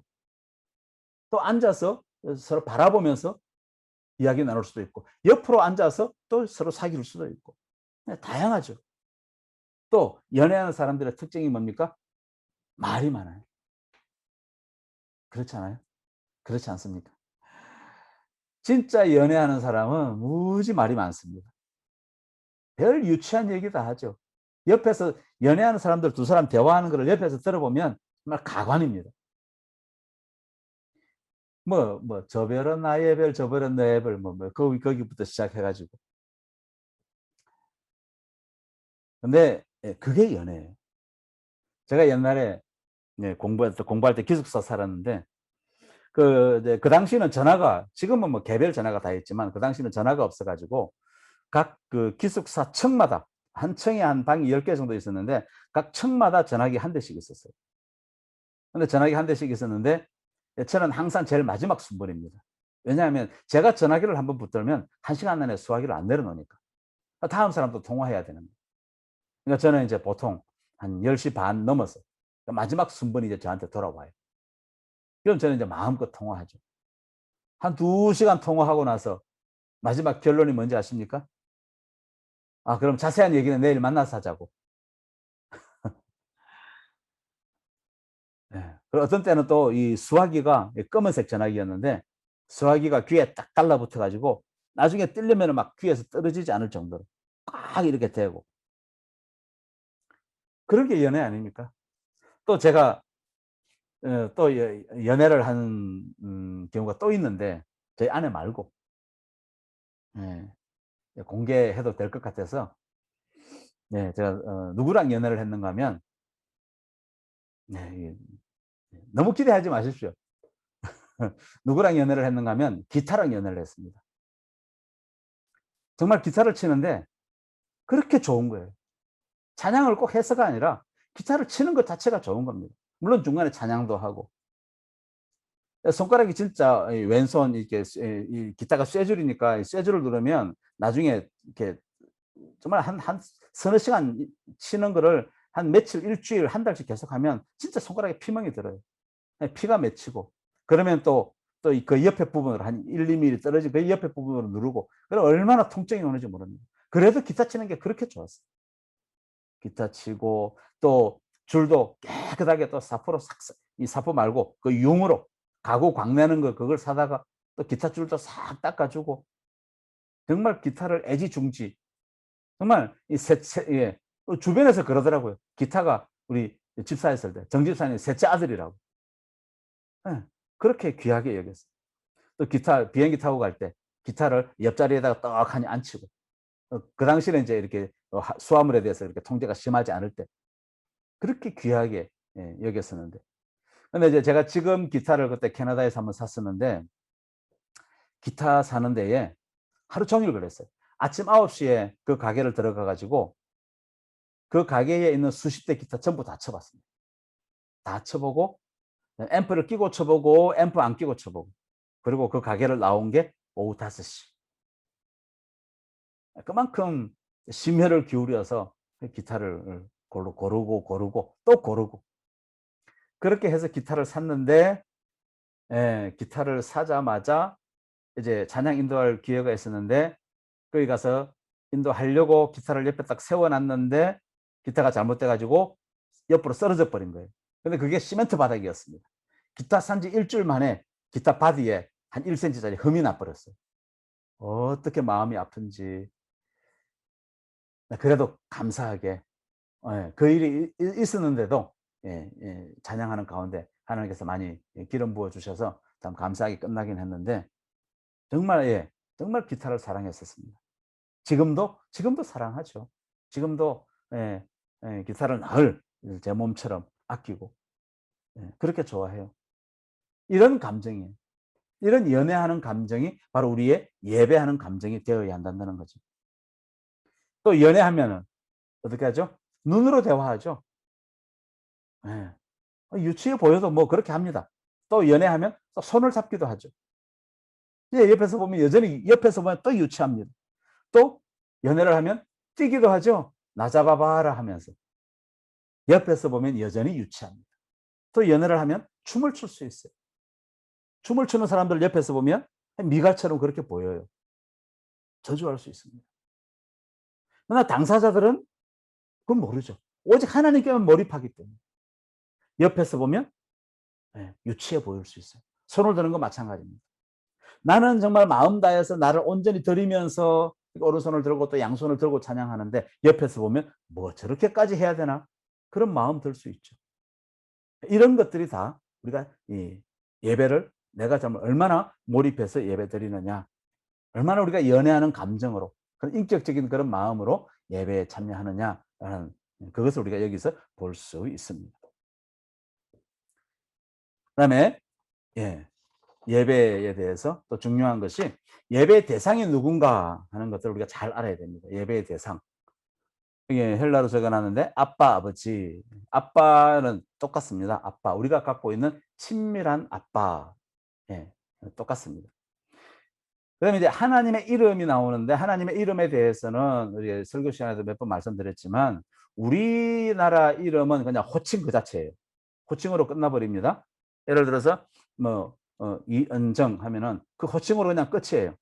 또 앉아서 서로 바라보면서 이야기 나눌 수도 있고 옆으로 앉아서 또 서로 사귈 수도 있고 다양하죠. 또 연애하는 사람들의 특징이 뭡니까? 말이 많아요. 그렇잖아요. 그렇지 않습니까? 진짜 연애하는 사람은 무지 말이 많습니다. 별 유치한 얘기 다 하죠. 옆에서 연애하는 사람들 두 사람 대화하는 걸 옆에서 들어보면 정말 가관입니다. 저 별은 나의 별, 저 별은 너의 별, 거기부터 시작해가지고. 근데 그게 연애예요. 제가 옛날에 공부할 때 기숙사 살았는데 그 당시는 전화가 지금은 뭐 개별 전화가 다 있지만 그 당시는 전화가 없어가지고 각 그 기숙사 층마다 한 층에 한 방이 10개 정도 있었는데 각 층마다 전화기 한 대씩 있었어요. 근데 전화기 한 대씩 있었는데 저는 항상 제일 마지막 순번입니다. 왜냐하면 제가 전화기를 한번 붙들면 1시간 안에 수화기를 안 내려놓으니까 다음 사람도 통화해야 되는 거예요. 그러니까 저는 이제 보통 한 10시 반 넘어서 마지막 순번이 이제 저한테 돌아와요. 그럼 저는 이제 마음껏 통화하죠. 한 2시간 통화하고 나서 마지막 결론이 뭔지 아십니까? 그럼 자세한 얘기는 내일 만나서 하자고. 그리고 어떤 때는 또 이 수화기가 검은색 전화기였는데 수화기가 귀에 딱 달라붙어 가지고 나중에 뜨려면은 막 귀에서 떨어지지 않을 정도로 꽉 이렇게 대고 그런 게 연애 아닙니까? 또 제가 또 연애를 한 경우가 또 있는데 저희 아내 말고 예 공개해도 될 것 같아서 네 제가 누구랑 연애를 했는가 하면 네 이게 너무 기대하지 마십시오. 누구랑 연애를 했는가 하면 기타랑 연애를 했습니다. 정말 기타를 치는데 그렇게 좋은 거예요. 찬양을 꼭 해서가 아니라 기타를 치는 것 자체가 좋은 겁니다. 물론 중간에 찬양도 하고. 손가락이 진짜 이 왼손 이렇게 이 기타가 쇠줄이니까 쇠줄을 누르면 나중에 이렇게 정말 한 서너 시간 치는 거를 한 며칠, 일주일, 한 달씩 계속하면 진짜 손가락에 피멍이 들어요. 예 피가 맺히고. 그러면 또 그 옆에 부분으로 한 1-2mm 떨어진 그 옆에 부분으로 누르고 그럼 얼마나 통증이 오는지 모릅니다. 그래도 기타 치는 게 그렇게 좋았어요. 기타 치고 또 줄도 깨끗하게 또 사포로 싹 이 사포 말고 그 융으로 가구 광내는 거 그걸 사다가 또 기타 줄도 싹 닦아 주고 정말 기타를 애지중지 정말 이 예. 주변에서 그러더라고요. 기타가 우리 집사에 있을 때 정집사님 셋째 아들이라고. 예. 그렇게 귀하게 여겼어요. 또 기타 비행기 타고 갈 때 기타를 옆자리에다가 떡하니 앉히고 그 당시에는 인제 이렇게 수화물에 대해서 이렇게 통제가 심하지 않을 때 그렇게 귀하게 예 여겼었는데 근데 이제 제가 지금 기타를 그때 캐나다에서 한번 샀었는데 기타 사는 데에 하루 종일 그랬어요. 아침 9시에 그 가게를 들어가 가지고 그 가게에 있는 수십 대 기타 전부 다 쳐 봤습니다. 다 쳐 보고 앰프를 끼고 쳐 보고 앰프 안 끼고 쳐 보고 그리고 그 가게를 나온 게 오후 5시. 그만큼 심혈을 기울여서 그 기타를 고르고 또 고르고 그렇게 해서 기타를 샀는데 예 기타를 사자마자 이제 찬양 인도할 기회가 있었는데 거기 가서 인도하려고 기타를 옆에 딱 세워 놨는데 기타가 잘못돼 가지고 옆으로 쓰러져 버린 거예요. 근데 그게 시멘트 바닥이었습니다. 기타 산지 일 주일 만에 기타 바디에 한 1 센티짜리 흠이 나 버렸어요. 어떻게 마음이 아픈지. 네 그래도 감사하게 예 그 일이 있었는데도 찬양하는 가운데 하나님께서 많이 기름 부어 주셔서 참 감사하게 끝나긴 했는데 정말 정말 기타를 사랑했었습니다. 지금도 사랑하죠. 지금도 예 기타를 늘 제 몸처럼 아끼고 그렇게 좋아해요. 이런 감정이에요. 이런 연애하는 감정이 바로 우리의 예배하는 감정이 되어야 한다는 거죠. 또 연애하면은 어떻게 하죠? 눈으로 대화하죠. 예. 유치해 보여도 뭐 그렇게 합니다. 또 연애하면 또 손을 잡기도 하죠. 예 옆에서 보면 여전히 옆에서 보면 또 유치합니다. 또 연애를 하면 뛰기도 하죠. "나 잡아 봐라." 하면서. 옆에서 보면 여전히 유치합니다. 또 연애를 하면 춤을 출 수 있어요. 춤을 추는 사람들 옆에서 보면 미갈처럼 그렇게 보여요. 저주할 수 있습니다. 그러나 당사자들은 그건 모르죠. 오직 하나님께만 몰입하기 때문에. 옆에서 보면 유치해 보일 수 있어요. 손을 드는 건 마찬가지입니다. 나는 정말 마음 다해서 나를 온전히 드리면서 오른손을 들고 또 양손을 들고 찬양하는데 옆에서 보면 '뭐 저렇게까지 해야 되나?' 그런 마음 들 수 있죠. 이런 것들이 다 우리가 이 예배를 내가 정말 얼마나 몰입해서 예배드리느냐, 얼마나 우리가 연애하는 감정으로 그런 인격적인 그런 마음으로 예배에 참여하느냐라는 그것을 우리가 여기서 볼 수 있습니다. 그다음에 예. 예배에 대해서 또 중요한 것이 예배의 대상이 누군가 하는 것들을 우리가 잘 알아야 됩니다. 예배의 대상. 이게 헬라로 적어 놨는데 아빠, 아버지. 아빠는 똑같습니다. 아빠. 우리가 갖고 있는 친밀한 아빠. 예. 똑같습니다. 그다음에 이제 하나님의 이름이 나오는데 하나님의 이름에 대해서는 우리 설교 시간에도 몇 번 말씀드렸지만 우리나라 이름은 그냥 호칭 그 자체예요. 호칭으로 끝나 버립니다. 예를 들어서 뭐 이은정 하면은 그 호칭으로 그냥 끝이에요.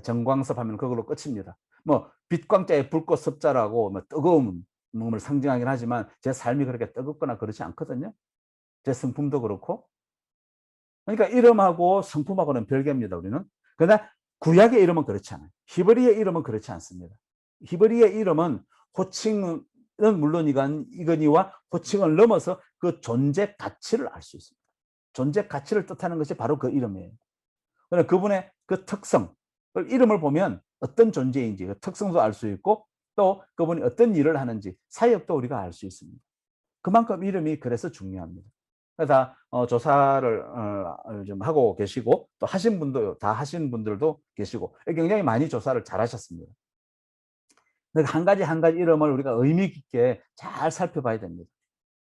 정광섭 하면 그걸로 끝입니다. 뭐 빛광자에 불꽃 섭자라고 뭐 뜨거움을 상징하긴 하지만 제 삶이 그렇게 뜨겁거나 그렇지 않거든요. 제 성품도 그렇고. 그러니까 이름하고 성품하고는 별개입니다, 우리는. 그러나 구약의 이름은 그렇지 않아요. 히브리의 이름은 그렇지 않습니다. 히브리의 이름은 호칭은 물론이거니와 호칭을 넘어서 그 존재 가치를 알 수 있습니다. 존재 가치를 뜻하는 것이 바로 그 이름이에요. 그러나 그분의 그 특성, 이름을 보면 어떤 존재인지 그 특성도 알 수 있고, 또 그분이 어떤 일을 하는지 사역도 우리가 알 수 있습니다. 그만큼 이름이 그래서 중요합니다. 다 조사를 좀 하고 계시고, 또 하신 분도 다 하신 분들도 계시고, 굉장히 많이 조사를 잘 하셨습니다. 한 가지 한 가지 이름을 우리가 의미 깊게 잘 살펴봐야 됩니다.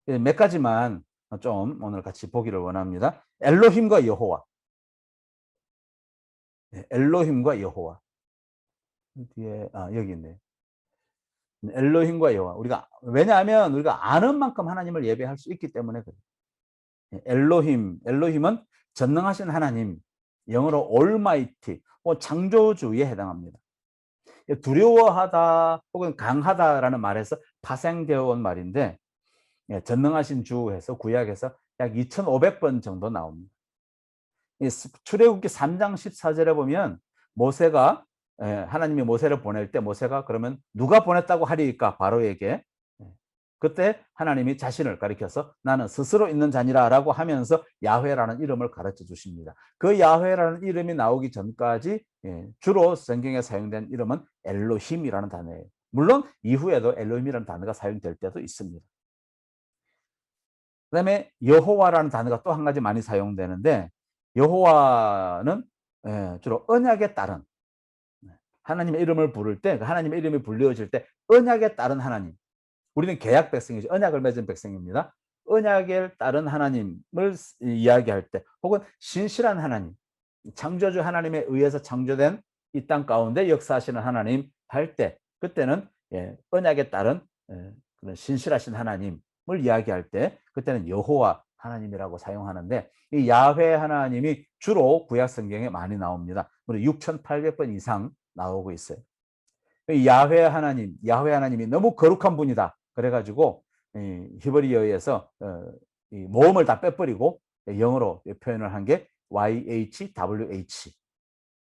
몇 가지만 좀 오늘 같이 보기를 원합니다. 엘로힘과 여호와. 엘로힘과 여호와. 뒤에 여기 있네요. 엘로힘과 여호와. 왜냐하면 우리가 아는 만큼 하나님을 예배할 수 있기 때문에 그래요. 엘로힘은 전능하신 하나님, 영어로 올마이티, 창조주에 해당합니다. 두려워하다 혹은 강하다라는 말에서 파생되어 온 말인데, 전능하신 주에서 구약에서 약 2,500번 정도 나옵니다. 출애굽기 3장 14절에 보면 모세가 하나님이 모세를 보낼 때 모세가 그러면 누가 보냈다고 하리까 바로에게, 그때 하나님이 자신을 가리켜서 나는 스스로 있는 자니라라고 하면서 야훼라는 이름을 가르쳐 주십니다. 그 야훼라는 이름이 나오기 전까지 주로 성경에 사용된 이름은 엘로힘이라는 단어예요. 물론 이후에도 엘로힘이라는 단어가 사용될 때도 있습니다. 그다음에 여호와라는 단어가 또 한 가지 많이 사용되는데, 여호와는 주로 언약에 따른, 하나님의 이름을 부를 때, 하나님의 이름이 불려질 때 언약에 따른 하나님, 우리는 계약 백성이죠. 언약을 맺은 백성입니다. 언약에 따른 하나님을 이야기할 때, 혹은 신실한 하나님, 창조주 하나님에 의해서 창조된 이 땅 가운데 역사하시는 하나님 할 때, 그때는 언약에 따른 그런 신실하신 하나님을 이야기할 때 그때는 여호와 하나님이라고 사용하는데, 이 야훼 하나님이 주로 구약 성경에 많이 나옵니다. 우리 6,800번 이상 나오고 있어요. 야훼 하나님이 너무 거룩한 분이다. 그래가지고 히브리어에서 이 모음을 다 빼버리고 영어로 표현을 한 게 YHWH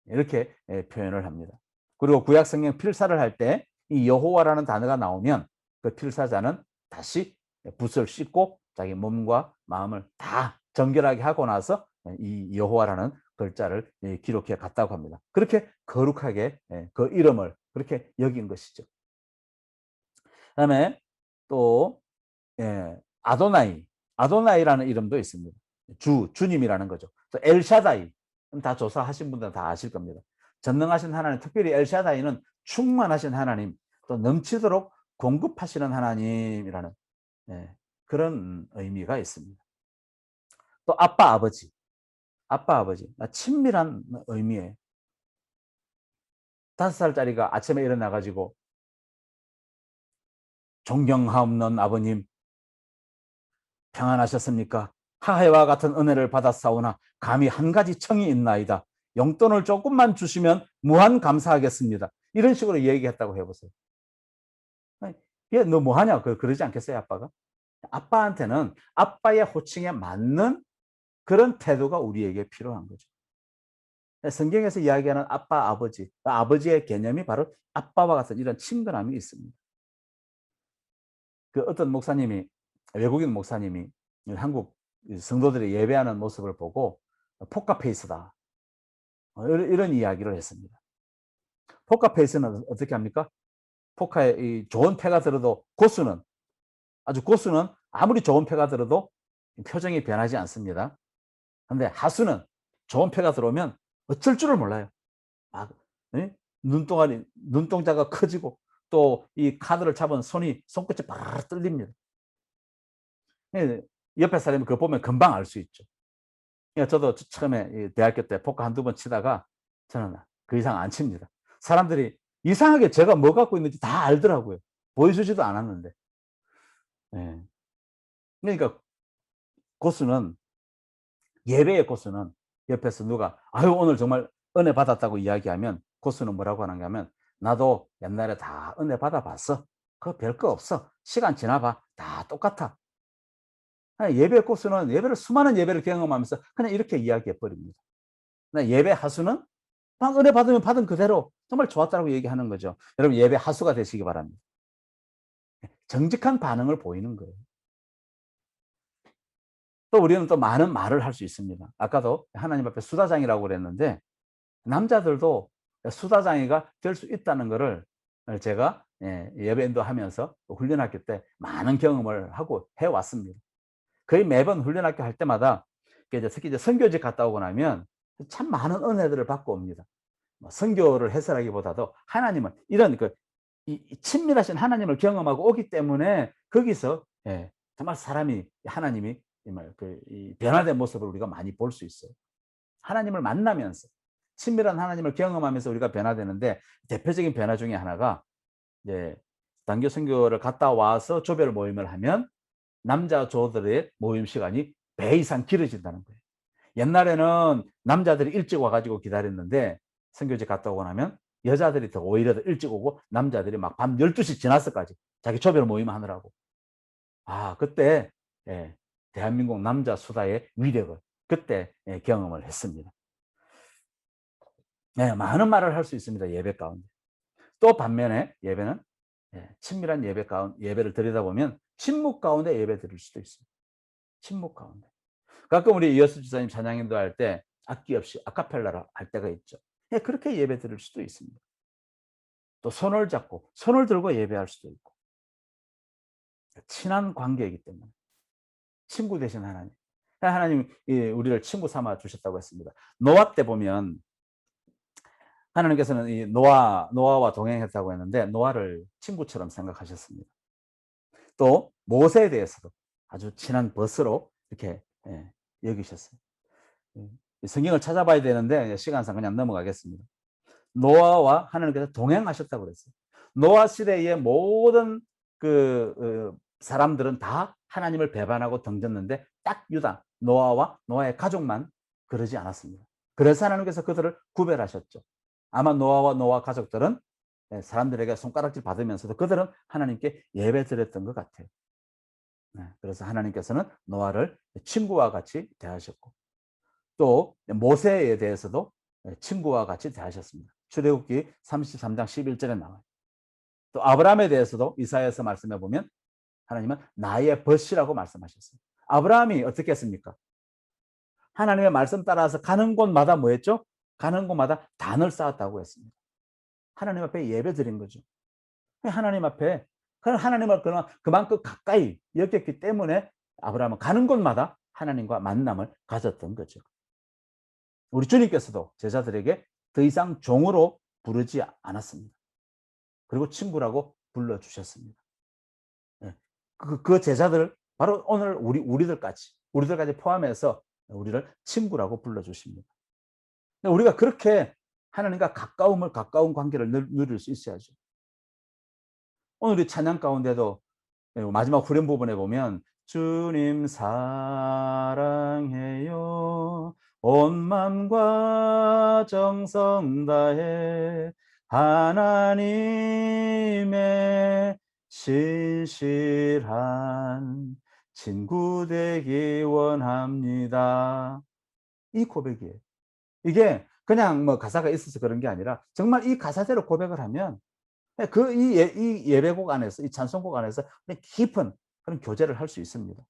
이렇게 표현을 합니다. 그리고 구약 성경 필사를 할 때 이 여호와라는 단어가 나오면 그 필사자는 다시 붓을 씻고 자기 몸과 마음을 다 정결하게 하고 나서 이 여호와라는 글자를 기록해 갔다고 합니다. 그렇게 거룩하게 그 이름을 그렇게 여긴 것이죠. 그다음에 또 아도나이라는 이름도 있습니다. 주님이라는 거죠. 엘샤다이, 다 조사하신 분들은 다 아실 겁니다. 전능하신 하나님, 특별히 엘샤다이는 충만하신 하나님, 또 넘치도록 공급하시는 하나님이라는 그런 의미가 있습니다. 또 아빠, 아버지, 친밀한 의미예요. 5살짜리가 아침에 일어나가지고 존경하옵는 아버님, 평안하셨습니까? 하해와 같은 은혜를 받았사오나 감히 한 가지 청이 있나이다. 용돈을 조금만 주시면 무한 감사하겠습니다. 이런 식으로 얘기했다고 해보세요. 얘 너 뭐하냐? 그러지 않겠어요, 아빠가? 아빠한테는 아빠의 호칭에 맞는 그런 태도가 우리에게 필요한 거죠. 성경에서 이야기하는 아빠, 아버지의 개념이 바로 아빠와 같은 이런 친근함이 있습니다. 그 어떤 목사님이, 외국인 목사님이 한국 성도들이 예배하는 모습을 보고 포카페이스다, 이런 이야기를 했습니다. 포카페이스는 어떻게 합니까? 포카에 이 좋은 패가 들어도 고수는 아무리 좋은 패가 들어도 표정이 변하지 않습니다. 그런데 하수는 좋은 패가 들어오면 어쩔 줄을 몰라요. 막 눈동자가 커지고 또 이 카드를 잡은 손끝이 바르르 떨립니다. 옆에 사람이 그거 보면 금방 알 수 있죠. 저도 처음에 대학교 때 포커 한두 번 치다가 저는 그 이상 안 칩니다. 사람들이 이상하게 제가 뭐 갖고 있는지 다 알더라고요. 보여주지도 않았는데. 그러니까 고수는, 예배의 고수는 옆에서 누가 아유 오늘 정말 은혜 받았다고 이야기하면 고수는 뭐라고 하는가 하면, 나도 옛날에 다 은혜 받아봤어. 그거 별거 없어. 시간 지나봐. 다 똑같아. 예배 코스는 수많은 예배를 경험하면서 그냥 이렇게 이야기해 버립니다. 예배 하수는 막 은혜 받으면 받은 그대로 정말 좋았다고 얘기하는 거죠. 여러분 예배 하수가 되시기 바랍니다. 정직한 반응을 보이는 거예요. 또 우리는 또 많은 말을 할 수 있습니다. 아까도 하나님 앞에 수다장이라고 그랬는데 남자들도 수다장이가 될 수 있다는 거를 제가 예배 인도하면서 훈련학교 때 많은 경험을 하고 해왔습니다. 거의 매번 훈련학교 할 때마다 이제 특히 이제 선교직 갔다 오고 나면 참 많은 은혜들을 받고 옵니다. 선교를 해서라기보다도 하나님은 이런 이 친밀하신 하나님을 경험하고 오기 때문에 거기서 정말 사람이 하나님이 정말 이 변화된 모습을 우리가 많이 볼 수 있어요. 하나님을 만나면서 친밀한 하나님을 경험하면서 우리가 변화되는데 대표적인 변화 중에 하나가 이제 단교 선교를 갔다 와서 조별 모임을 하면 남자 조들의 모임 시간이 배 이상 길어진다는 거예요. 옛날에는 남자들이 일찍 와가지고 기다렸는데 선교지 갔다 오고 나면 여자들이 더 오히려 더 일찍 오고 남자들이 막 밤 12시 지나서까지 자기 조별 모임 하느라고. 그때 대한민국 남자 수다의 위력을 그때 경험을 했습니다. 많은 말을 할 수 있습니다. 예배 가운데. 또 반면에 예배는 친밀한 예배를 드리다 보면 침묵 가운데 예배 드릴 수도 있습니다. 침묵 가운데. 가끔 우리 이어스 집사님 찬양 인도할 때 악기 없이 아카펠라로 할 때가 있죠. 그렇게 예배 드릴 수도 있습니다. 또 손을 잡고 손을 들고 예배할 수도 있고. 친한 관계이기 때문에. 친구 되신 하나님. 하나님 우리를 친구 삼아 주셨다고 했습니다. 노아 때 보면 하나님께서는 이 노아와 동행했다고 했는데 노아를 친구처럼 생각하셨습니다. 또 모세에 대해서도 아주 친한 벗으로 이렇게 여기셨어요. 성경을 찾아봐야 되는데 시간상 그냥 넘어가겠습니다. 노아와 하나님께서 동행하셨다고 그랬어요. 노아 시대의 모든 사람들은 다 하나님을 배반하고 등졌는데 딱 유다, 노아와 노아의 가족만 그러지 않았습니다. 그래서 하나님께서 그들을 구별하셨죠. 아마 노아와 노아 가족들은 사람들에게 손가락질 받으면서도 그들은 하나님께 예배 드렸던 것 같아요. 그래서 하나님께서는 노아를 친구와 같이 대하셨고 또 모세에 대해서도 친구와 같이 대하셨습니다. 출애굽기 33장 11절에 나와요. 또 아브라함에 대해서도 이사야서 말씀해 보면 하나님은 나의 벗이라고 말씀하셨어요. 아브라함이 어떻게 했습니까? 하나님의 말씀 따라서 가는 곳마다 뭐 했죠? 가는 곳마다 단을 쌓았다고 했습니다. 하나님 앞에 예배 드린 거죠. 하나님 앞에 하나님을 그만큼 가까이 여겼기 때문에 아브라함은 가는 곳마다 하나님과 만남을 가졌던 거죠. 우리 주님께서도 제자들에게 더 이상 종으로 부르지 않았습니다. 그리고 친구라고 불러주셨습니다. 그 제자들 바로 오늘 우리들까지 포함해서 우리를 친구라고 불러주십니다. 우리가 그렇게 하나님과 가까운 관계를 누릴 수 있어야죠. 오늘 우리 찬양 가운데도 마지막 후렴 부분에 보면 주님 사랑해요 온 맘과 정성 다해 하나님의 신실한 친구 되기 원합니다. 이 고백이에요. 이게 그냥 뭐 가사가 있어서 그런 게 아니라 정말 이 가사대로 고백을 하면 이 예배곡 안에서, 이 찬송곡 안에서 깊은 그런 교제를 할 수 있습니다.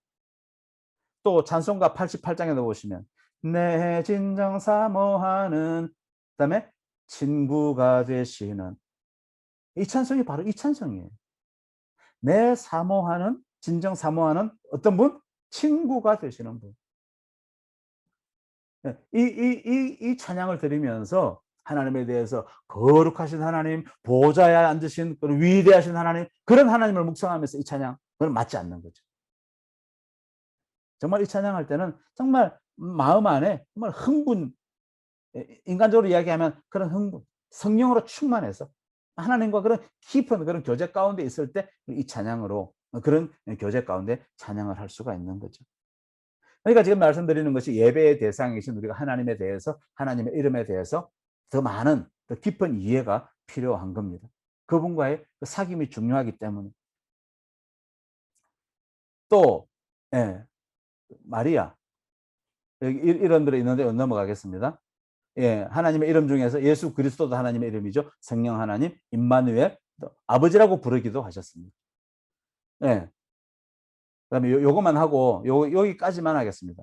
또 찬송가 88장에도 보시면 내 진정 사모하는 그다음에 친구가 되시는 이 찬송이 바로 이 찬송이에요. 내 사모하는 진정 사모하는 어떤 분? 친구가 되시는 분. 이 찬양을 들으면서 하나님에 대해서 거룩하신 하나님, 보좌에 앉으신 그런 위대하신 하나님, 그런 하나님을 묵상하면서 이 찬양, 그건 맞지 않는 거죠. 정말 이 찬양할 때는 정말 마음 안에 정말 흥분, 인간적으로 이야기하면 그런 흥분, 성령으로 충만해서 하나님과 그런 깊은 그런 교제 가운데 있을 때 이 찬양으로 그런 교제 가운데 찬양을 할 수가 있는 거죠. 그러니까 지금 말씀드리는 것이 예배의 대상이신 우리가 하나님에 대해서, 하나님의 이름에 대해서 더 많은, 더 깊은 이해가 필요한 겁니다. 그분과의 사귐이 중요하기 때문에. 또, 예, 마리아. 여기 이름들이 있는데 넘어가겠습니다. 예, 하나님의 이름 중에서 예수 그리스도도 하나님의 이름이죠. 성령 하나님, 임마누엘, 아버지라고 부르기도 하셨습니다. 예. 그다음에 요것만 하고 여기까지만 하겠습니다.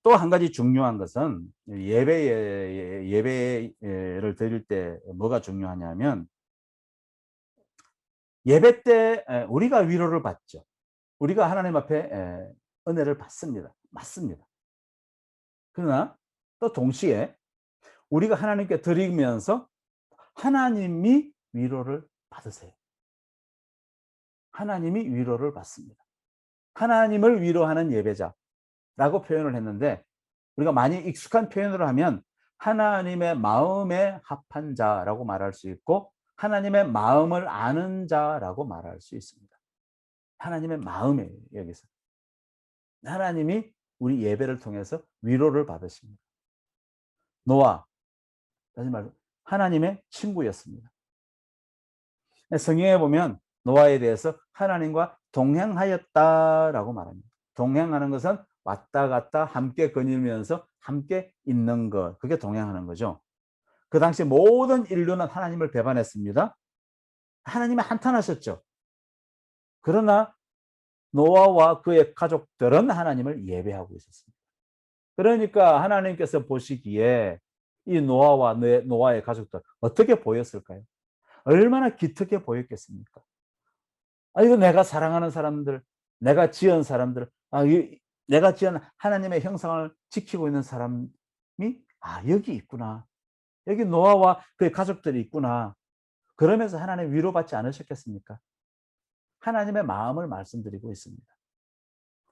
또 한 가지 중요한 것은 예배를 드릴 때 뭐가 중요하냐면 예배 때 우리가 위로를 받죠. 우리가 하나님 앞에 은혜를 받습니다. 맞습니다. 그러나 또 동시에 우리가 하나님께 드리면서 하나님이 위로를 받으세요. 하나님이 위로를 받습니다. 하나님을 위로하는 예배자라고 표현을 했는데 우리가 많이 익숙한 표현으로 하면 하나님의 마음에 합한 자라고 말할 수 있고 하나님의 마음을 아는 자라고 말할 수 있습니다. 하나님의 마음에 여기서 하나님이 우리 예배를 통해서 위로를 받으십니다. 노아 다시 말해서 하나님의 친구였습니다. 성경에 보면 노아에 대해서 하나님과 동행하였다라고 말합니다. 동행하는 것은 왔다 갔다 함께 거닐면서 함께 있는 것, 그게 동행하는 거죠. 그 당시 모든 인류는 하나님을 배반했습니다. 하나님이 한탄하셨죠. 그러나 노아와 그의 가족들은 하나님을 예배하고 있었습니다. 그러니까 하나님께서 보시기에 이 노아의 가족들 어떻게 보였을까요? 얼마나 기특해 보였겠습니까? 이거 내가 사랑하는 사람들, 내가 지은 사람들, 내가 지은 하나님의 형상을 지키고 있는 사람이 여기 있구나. 여기 노아와 그의 가족들이 있구나. 그러면서 하나님 위로받지 않으셨겠습니까? 하나님의 마음을 말씀드리고 있습니다.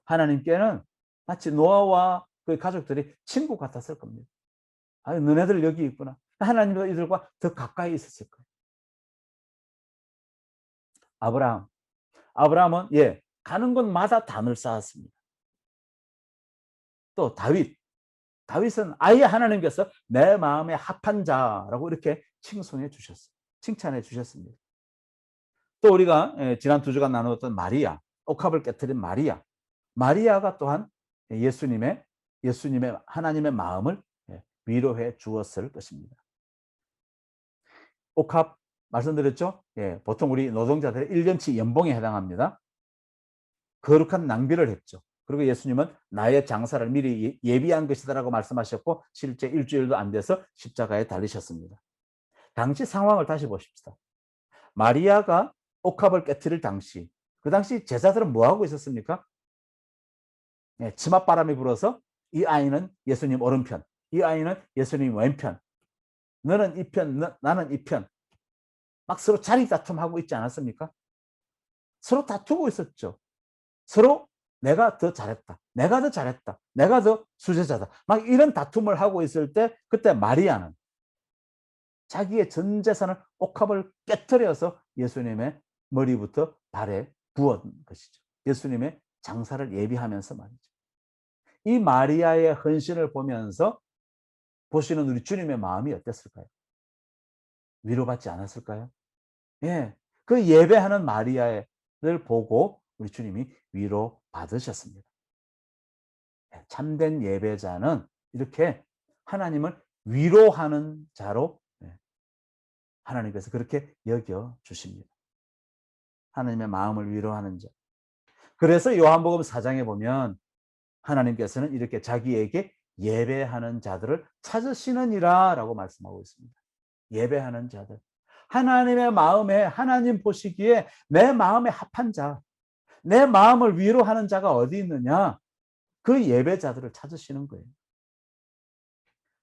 하나님께는 마치 노아와 그의 가족들이 친구 같았을 겁니다. 너네들 여기 있구나. 하나님도 이들과 더 가까이 있었을 거예요. 아브라함은 가는 곳마다 단을 쌓았습니다. 또 다윗은 아예 하나님께서 내 마음에 합한 자라고 이렇게 칭송해 주셨어요. 칭찬해 주셨습니다. 또 우리가 지난 2주간 나누었던 마리아, 옥합을 깨뜨린 마리아가 또한 예수님의 하나님의 마음을 위로해 주었을 것입니다. 옥합 말씀드렸죠? 보통 우리 노동자들의 1년치 연봉에 해당합니다. 거룩한 낭비를 했죠. 그리고 예수님은 나의 장사를 미리 예비한 것이다라고 말씀하셨고 실제 일주일도 안 돼서 십자가에 달리셨습니다. 당시 상황을 다시 보십시다. 마리아가 옥합을 깨뜨릴 당시 그 당시 제자들은 뭐하고 있었습니까? 치맛바람이 불어서 이 아이는 예수님 오른편, 이 아이는 예수님 왼편, 너는 이 편, 나는 이 편, 막 서로 자리 다툼하고 있지 않았습니까? 서로 다투고 있었죠. 서로 내가 더 잘했다, 내가 더 잘했다, 내가 더 수제자다, 막 이런 다툼을 하고 있을 때 그때 마리아는 자기의 전 재산을 옥합을 깨트려서 예수님의 머리부터 발에 부은 것이죠. 예수님의 장사를 예비하면서 말이죠. 이 마리아의 헌신을 보면서 보시는 우리 주님의 마음이 어땠을까요? 위로받지 않았을까요? 그 예배하는 마리아를 보고 우리 주님이 위로받으셨습니다. 참된 예배자는 이렇게 하나님을 위로하는 자로 하나님께서 그렇게 여겨주십니다. 하나님의 마음을 위로하는 자. 그래서 요한복음 4장에 보면 하나님께서는 이렇게 자기에게 예배하는 자들을 찾으시느니라 라고 말씀하고 있습니다. 예배하는 자들. 하나님의 마음에 하나님 보시기에 내 마음에 합한 자, 내 마음을 위로하는 자가 어디 있느냐? 그 예배자들을 찾으시는 거예요.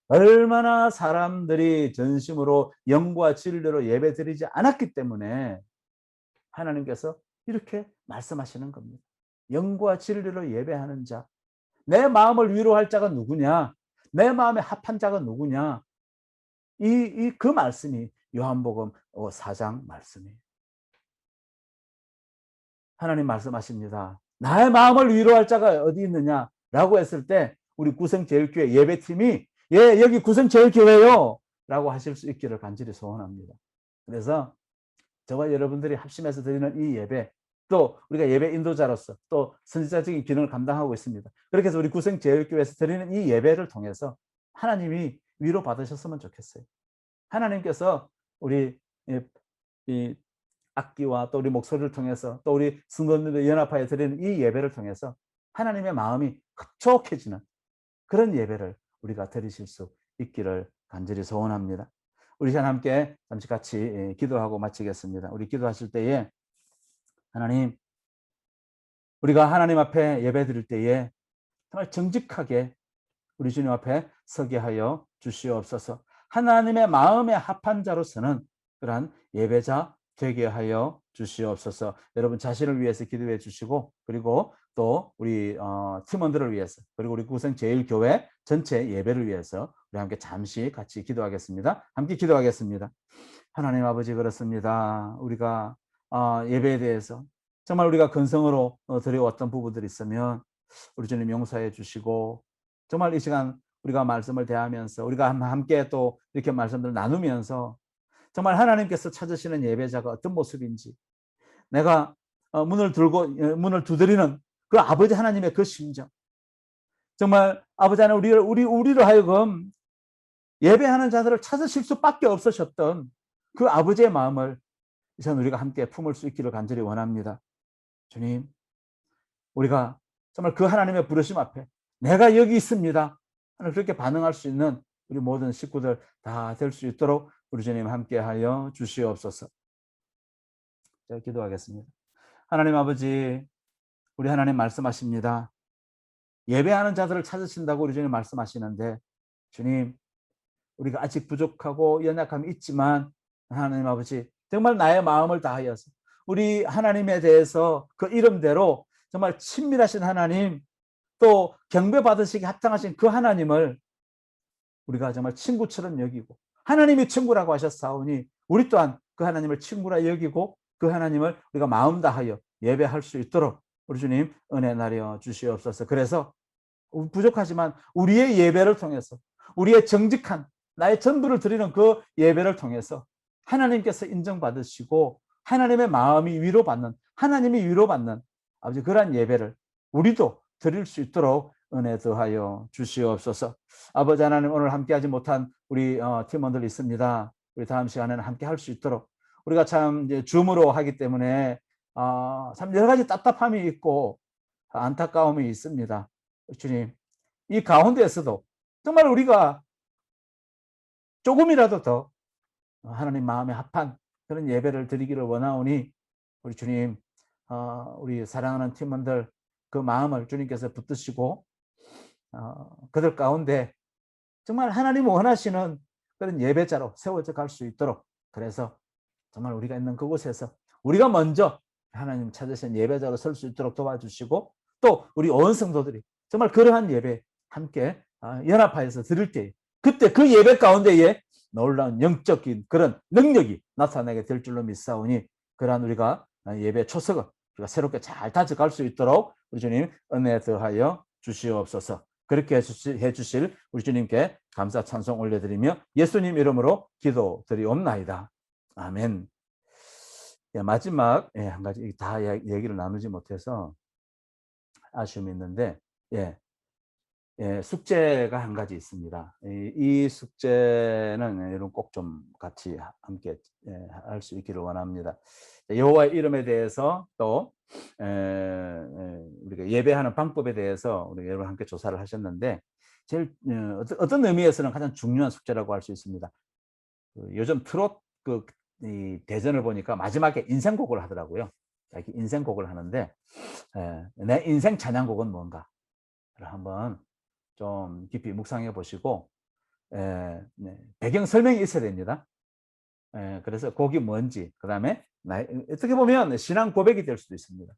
얼마나 사람들이 전심으로 영과 진리로 예배드리지 않았기 때문에 하나님께서 이렇게 말씀하시는 겁니다. 영과 진리로 예배하는 자, 내 마음을 위로할 자가 누구냐? 내 마음에 합한 자가 누구냐? 그 말씀이 요한복음 4장 말씀이에요. 하나님 말씀하십니다. 나의 마음을 위로할 자가 어디 있느냐라고 했을 때 우리 구성제일교회 예배팀이 여기 구성제일교회요 라고 하실 수 있기를 간절히 소원합니다. 그래서 저와 여러분들이 합심해서 드리는 이 예배 또 우리가 예배 인도자로서 또 선지자적인 기능을 감당하고 있습니다. 그렇게 해서 우리 구성제일교회에서 드리는 이 예배를 통해서 하나님이 위로받으셨으면 좋겠어요. 하나님께서 우리 이 악기와 또 우리 목소리를 통해서 또 우리 성도님들 연합하여 드리는 이 예배를 통해서 하나님의 마음이 흡족해지는 그런 예배를 우리가 드리실 수 있기를 간절히 소원합니다. 우리 시간 함께 잠시 같이 기도하고 마치겠습니다. 우리 기도하실 때에 하나님, 우리가 하나님 앞에 예배 드릴 때에 정말 정직하게 우리 주님 앞에 서게 하여 주시옵소서. 하나님의 마음에 합한 자로서는 그러한 예배자 되게 하여 주시옵소서. 여러분 자신을 위해서 기도해 주시고, 그리고 또 우리 팀원들을 위해서, 그리고 우리 구성제일교회 전체 예배를 위해서 우리 함께 잠시 같이 기도하겠습니다. 함께 기도하겠습니다. 하나님 아버지, 그렇습니다. 우리가 예배에 대해서 정말 우리가 근성으로 드려왔던 부분들이 있으면 우리 주님 용서해 주시고, 정말 이 시간 우리가 말씀을 대하면서 우리가 함께 또 이렇게 말씀들을 나누면서 정말 하나님께서 찾으시는 예배자가 어떤 모습인지, 내가 문을 두드리는 그 아버지 하나님의 그 심정, 정말 아버지 하나님 우리로 하여금 예배하는 자들을 찾으실 수밖에 없으셨던 그 아버지의 마음을 이제는 우리가 함께 품을 수 있기를 간절히 원합니다. 주님, 우리가 정말 그 하나님의 부르심 앞에 내가 여기 있습니다 하는 그렇게 반응할 수 있는 우리 모든 식구들 다 될 수 있도록 우리 주님 함께하여 주시옵소서. 제가 기도하겠습니다. 하나님 아버지, 우리 하나님 말씀하십니다. 예배하는 자들을 찾으신다고 우리 주님 말씀하시는데, 주님, 우리가 아직 부족하고 연약함이 있지만 하나님 아버지, 정말 나의 마음을 다하여서 우리 하나님에 대해서 그 이름대로 정말 친밀하신 하나님, 또 경배받으시기 합당하신 그 하나님을 우리가 정말 친구처럼 여기고, 하나님이 친구라고 하셨사오니 우리 또한 그 하나님을 친구라 여기고 그 하나님을 우리가 마음 다하여 예배할 수 있도록 우리 주님 은혜 나려 주시옵소서. 그래서 부족하지만 우리의 예배를 통해서, 우리의 정직한 나의 전부를 드리는 그 예배를 통해서 하나님께서 인정받으시고 하나님의 마음이 위로받는, 하나님이 위로받는 아버지 그러한 예배를 우리도 드릴 수 있도록 은혜 더하여 주시옵소서. 아버지 하나님, 오늘 함께하지 못한 우리 팀원들 있습니다. 우리 다음 시간에는 함께 할 수 있도록, 우리가 참 이제 줌으로 하기 때문에 참 여러 가지 답답함이 있고 안타까움이 있습니다. 주님, 이 가운데에서도 정말 우리가 조금이라도 더 하나님 마음에 합한 그런 예배를 드리기를 원하오니 우리 주님, 우리 사랑하는 팀원들 그 마음을 주님께서 붙드시고 그들 가운데 정말 하나님 원하시는 그런 예배자로 세워져 갈 수 있도록, 그래서 정말 우리가 있는 그곳에서 우리가 먼저 하나님 찾으신 예배자로 설 수 있도록 도와주시고, 또 우리 온 성도들이 정말 그러한 예배 함께 연합하여서 드릴 때 그때 그 예배 가운데에 놀라운 영적인 그런 능력이 나타나게 될 줄로 믿사오니, 그러한 우리가 예배 초석을 우리가 새롭게 잘 다져갈 수 있도록 우리 주님 은혜 더하여 주시옵소서. 그렇게 해주실 우리 주님께 감사 찬송 올려드리며 예수님 이름으로 기도드리옵나이다. 아멘. 마지막 한 가지 다 얘기를 나누지 못해서 아쉬움이 있는데, 숙제가 한 가지 있습니다. 이 숙제는 여러분 꼭 좀 같이 함께 할 수 있기를 원합니다. 여호와의 이름에 대해서 또 우리가 예배하는 방법에 대해서 우리 여러분 함께 조사를 하셨는데, 제일 어떤 의미에서는 가장 중요한 숙제라고 할 수 있습니다. 요즘 트롯 이 대전을 보니까 마지막에 인생곡을 하더라고요. 인생곡을 하는데 내 인생 찬양곡은 뭔가 한번 좀 깊이 묵상해 보시고 배경 설명이 있어야 됩니다. 그래서 곡이 뭔지, 그 다음에 어떻게 보면 신앙 고백이 될 수도 있습니다.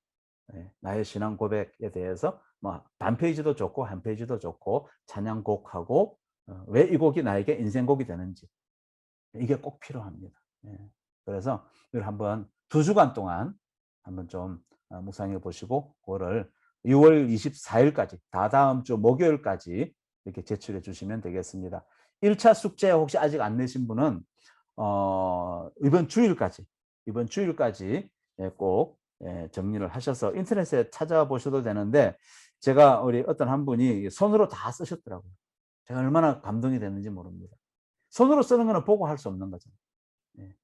나의 신앙 고백에 대해서 뭐 반 페이지도 좋고 한 페이지도 좋고 찬양곡하고 왜 이 곡이 나에게 인생곡이 되는지, 이게 꼭 필요합니다. 그래서 이걸 한번 2주간 동안 한번 좀 묵상해 보시고 그거를 6월 24일까지 다다음 주 목요일까지 이렇게 제출해 주시면 되겠습니다. 1차 숙제 혹시 아직 안 내신 분은 이번 주일까지 꼭 예, 정리를 하셔서 인터넷에 찾아보셔도 되는데, 제가 우리 어떤 한 분이 손으로 다 쓰셨더라고요. 제가 얼마나 감동이 됐는지 모릅니다. 손으로 쓰는 거는 보고 할 수 없는 거죠. 예.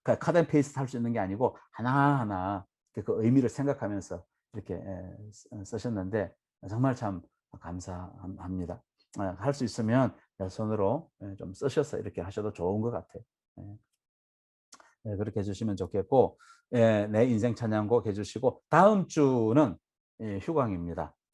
카드 앤 페이스트 할 수 있는 게 아니고 하나하나 그 의미를 생각하면서 이렇게 쓰셨는데 정말 참 감사합니다. 할 수 있으면 손으로 좀 쓰셔서 이렇게 하셔도 좋은 것 같아요. 예. 예, 그렇게 해 주시면 좋겠고, 예, 내 인생 찬양곡 해 주시고, 다음 주는 예, 휴강입니다.